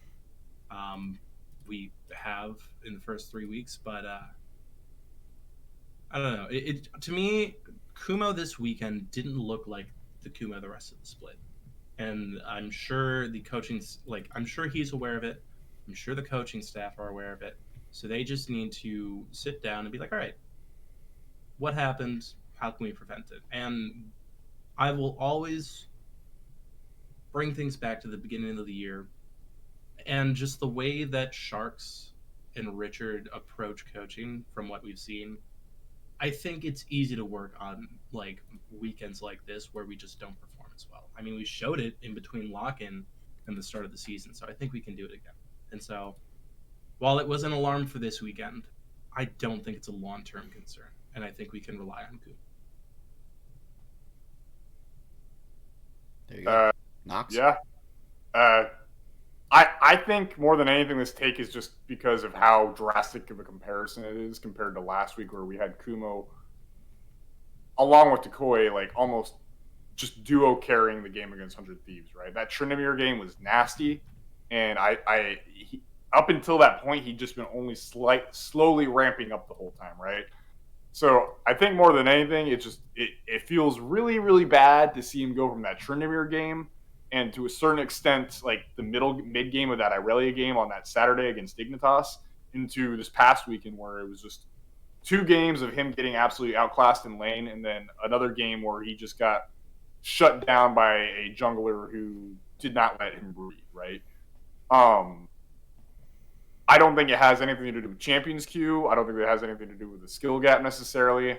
We have in the first 3 weeks, but I don't know. To me, Kumo this weekend didn't look like the Kumo the rest of the split. And I'm sure the coaching, I'm sure he's aware of it. I'm sure the coaching staff are aware of it. So they just need to sit down and be like, all right, what happened? How can we prevent it? And I will always bring things back to the beginning of the year and just the way that Sharks and Richard approach coaching from what we've seen. I think it's easy to work on weekends like this where we just don't perform as well. I mean, we showed it in between lock-in and the start of the season, so I think we can do it again. And so, while it was an alarm for this weekend, I don't think it's a long-term concern, and I think we can rely on Kumo. There you go. Knox? Yeah. I think more than anything, this take is just because of how drastic of a comparison it is compared to last week, where we had Kumo along with Tocouille, almost just duo carrying the game against 100 Thieves, right? That Trinimir game was nasty, and up until that point, he'd just been only slowly ramping up the whole time, right? So I think more than anything, it feels really, really bad to see him go from that Trinidad game and to a certain extent, like the mid game of that Irelia game on that Saturday against Dignitas into this past weekend where it was just 2 games of him getting absolutely outclassed in lane, and then another game where he just got shut down by a jungler who did not let him breathe, right? I don't think it has anything to do with Champions Queue. I don't think it has anything to do with the skill gap necessarily.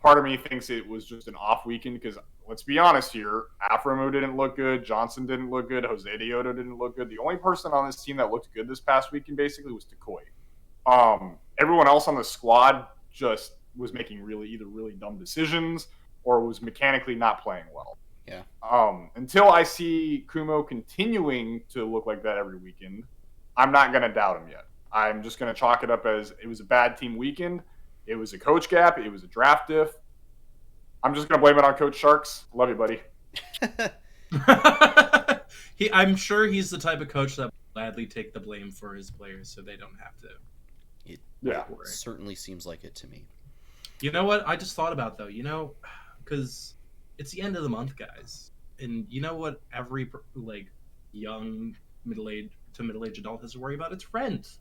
Part of me thinks it was just an off weekend because, let's be honest here, Aframo didn't look good, Johnson didn't look good, Jose Deodo didn't look good. The only person on this team that looked good this past weekend basically was Tocouille. Everyone else on the squad just was making either really dumb decisions or was mechanically not playing well. Yeah. Until I see Kumo continuing to look like that every weekend, I'm not going to doubt him yet. I'm just going to chalk it up as it was a bad team weekend. It was a coach gap. It was a draft diff. I'm just going to blame it on Coach Sharks. Love you, buddy. I'm sure he's the type of coach that will gladly take the blame for his players so they don't have to. It Yeah. certainly seems like it to me. You know what? I just thought about, though, because it's the end of the month, guys. And you know what every, young middle-aged adult has to worry about? It's rent.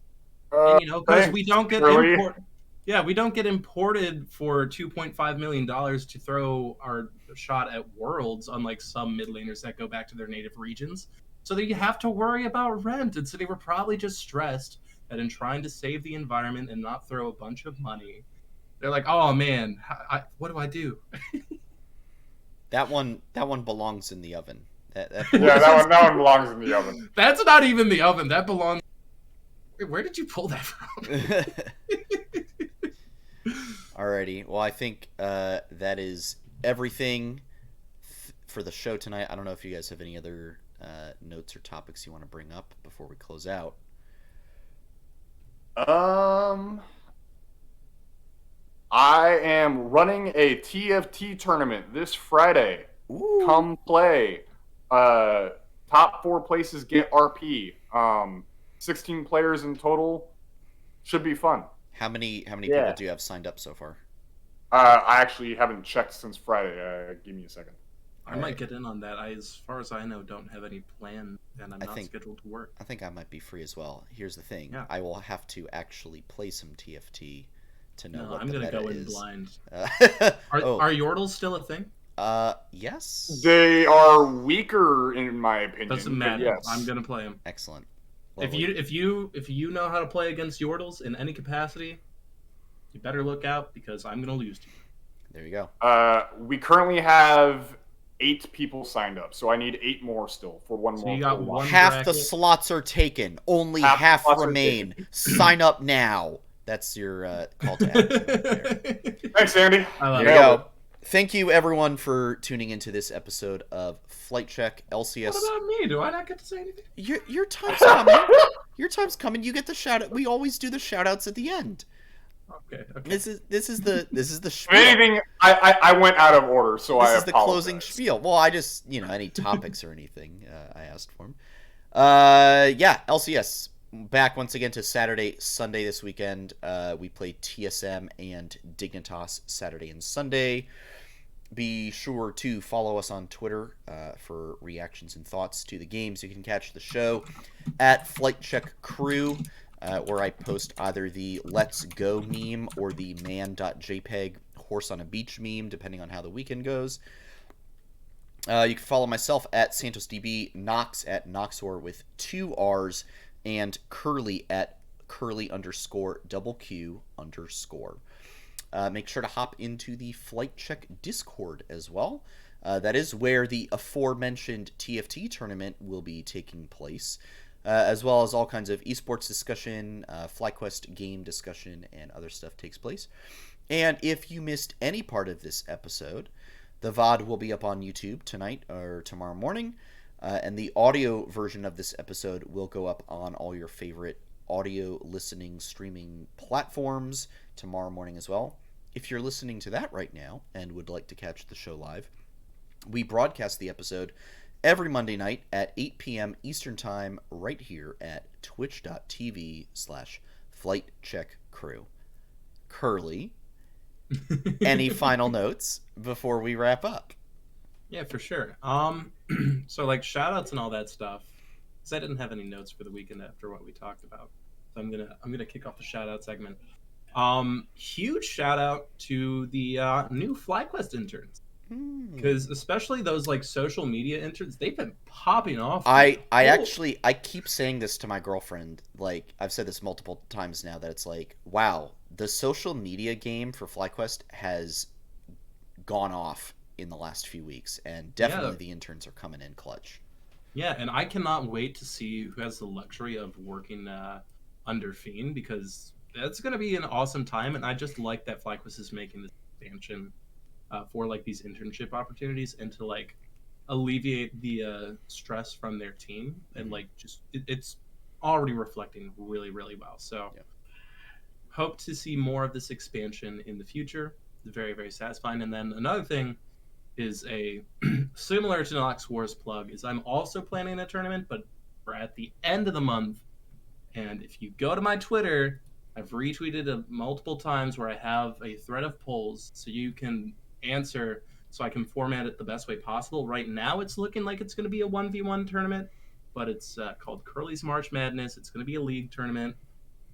And, because we don't get imported. Yeah, we don't get imported for $2.5 million to throw our shot at Worlds, unlike some mid laners that go back to their native regions. So that you have to worry about rent. And so they were probably just stressed that in trying to save the environment and not throw a bunch of money, they're like, oh man, what do I do? That one belongs in the oven. That one belongs in the oven. That's not even the oven. That belongs. Where did you pull that from? Alrighty. Well, I think that is everything for the show tonight. I don't know if you guys have any other notes or topics you want to bring up before we close out. I am running a TFT tournament this Friday. Ooh. Come play. Top 4 places get RP. 16 players in total. Should be fun. How many people do you have signed up so far? I actually haven't checked since Friday. Give me a second. I might get in on that. As far as I know, don't have any plan, and I'm not scheduled to work. I think I might be free as well. Here's the thing. Yeah. I will have to actually play some TFT to know what I'm the gonna meta go in is. blind. Oh. Are Yordles still a thing? Yes. They are weaker, in my opinion. Doesn't matter. Yes. I'm gonna play them. Excellent. If you know how to play against Yordles in any capacity, you better look out because I'm gonna lose to you. There you go. We currently have 8 people signed up, so I need 8 more still for one more. You got one half bracket. the slots are taken. Only Half half slots are remain. Sign up now. That's your call to action right there. Thanks, Andy. I love There it. you go. Thank you, everyone, for tuning into this episode of Flight Check LCS. What about me? Do I not get to say anything? Your time's coming. Your time's coming. You get the shout out. We always do the shout outs at the end. Okay. This is the spiel. Anything, I went out of order, so This I is the apologize. closing spiel. Well, I just, any topics or anything I asked for him. Yeah, LCS. Back once again to Saturday, Sunday this weekend. We play TSM and Dignitas Saturday and Sunday. Be sure to follow us on Twitter for reactions and thoughts to the games. You can catch the show at Flight Check Crew, where I post either the Let's Go meme or the man.jpg horse on a beach meme, depending on how the weekend goes. You can follow myself at SantosDB, Nox at Noxor with 2 R's, and Curly at Curly_QQ_. Make sure to hop into the Flight Check Discord as well. That is where the aforementioned TFT tournament will be taking place, as well as all kinds of esports discussion, FlyQuest game discussion, and other stuff takes place. And if you missed any part of this episode, the VOD will be up on YouTube tonight or tomorrow morning, and the audio version of this episode will go up on all your favorite audio listening streaming platforms tomorrow morning as well. If you're listening to that right now and would like to catch the show live, we broadcast the episode every Monday night at 8 p.m. Eastern Time right here at twitch.tv/FlightCheckCrew. Curly, any final notes before we wrap up? Yeah, for sure. So like shout outs and all that stuff. Because I didn't have any notes for the weekend after what we talked about. So I'm gonna kick off the shout out segment. Huge shout out to the new FlyQuest interns. Because especially those like social media interns, they've been popping off. I keep saying this to my girlfriend. Like, I've said this multiple times now, that it's like, wow, the social media game for FlyQuest has gone off in the last few weeks, and definitely the interns are coming in clutch. Yeah, and I cannot wait to see who has the luxury of working under Fiend, because that's going to be an awesome time. And I just like that FlyQuest is making this expansion for like these internship opportunities, and to like alleviate the stress from their team, and like just it's already reflecting really, really well. So hope to see more of this expansion in the future. Very, very satisfying. And then another thing is a similar to Nox Wars plug is I'm also planning a tournament, but we're at the end of the month. And if you go to my Twitter, I've retweeted it multiple times where I have a thread of polls so you can answer, so I can format it the best way possible. Right now it's looking like it's going to be a 1v1 tournament, but it's called Curly's March Madness. It's going to be a league tournament.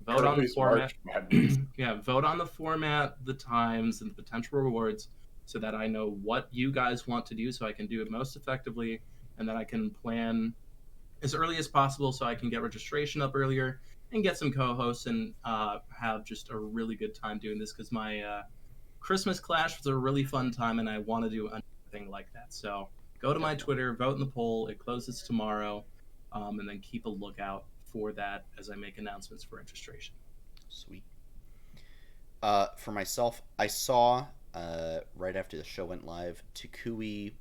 Vote on the format. Yeah, vote on the format, the times, and the potential rewards, so that I know what you guys want to do, so I can do it most effectively, and then I can plan as early as possible so I can get registration up earlier and get some co-hosts and have just a really good time doing this, because my Christmas Clash was a really fun time and I want to do anything like that. So go to my Twitter, vote in the poll. It closes tomorrow, and then keep a lookout for that as I make announcements for registration. Sweet. For myself, I saw right after the show went live, Tocouille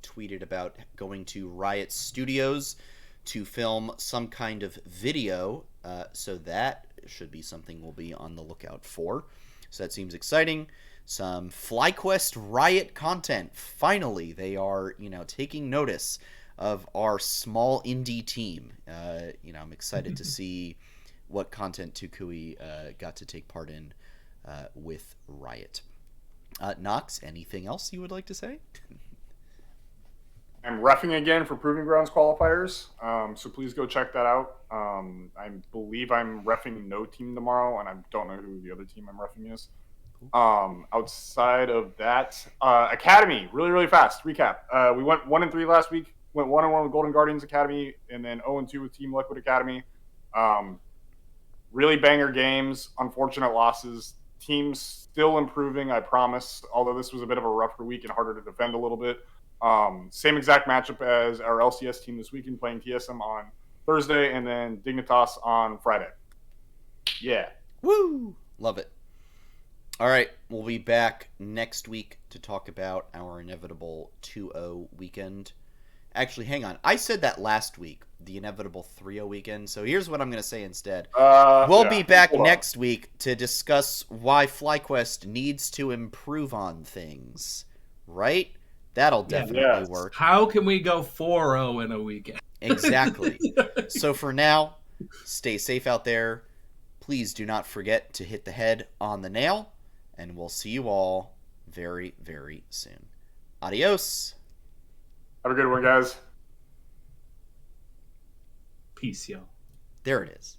tweeted about going to Riot Studios to film some kind of video, so that should be something we'll be on the lookout for. So that seems exciting. Some FlyQuest Riot content. Finally, they are, taking notice of our small indie team. I'm excited to see what content Tocouille got to take part in with Riot. Nox, anything else you would like to say? I'm reffing again for Proving Grounds qualifiers, so please go check that out. I believe I'm reffing no team tomorrow, and I don't know who the other team I'm reffing is. Outside of that, Academy, really, really fast recap. We went 1-3 last week. Went 1-1 with Golden Guardians Academy, and then 0-2 with Team Liquid Academy. Really banger games. Unfortunate losses. Teams still improving, I promise. Although this was a bit of a rougher week and harder to defend a little bit. Same exact matchup as our LCS team this weekend, playing TSM on Thursday, and then Dignitas on Friday. Yeah. Woo! Love it. All right, we'll be back next week to talk about our inevitable 2-0 weekend. Actually, hang on. I said that last week, the inevitable 3-0 weekend. So here's what I'm going to say instead. We'll be back next week to discuss why FlyQuest needs to improve on things. Right? That'll definitely work. How can we go 4-0 in a weekend? Exactly. So for now, stay safe out there. Please do not forget to hit the head on the nail. And we'll see you all very, very soon. Adios. Have a good one, guys. Peace, y'all. There it is.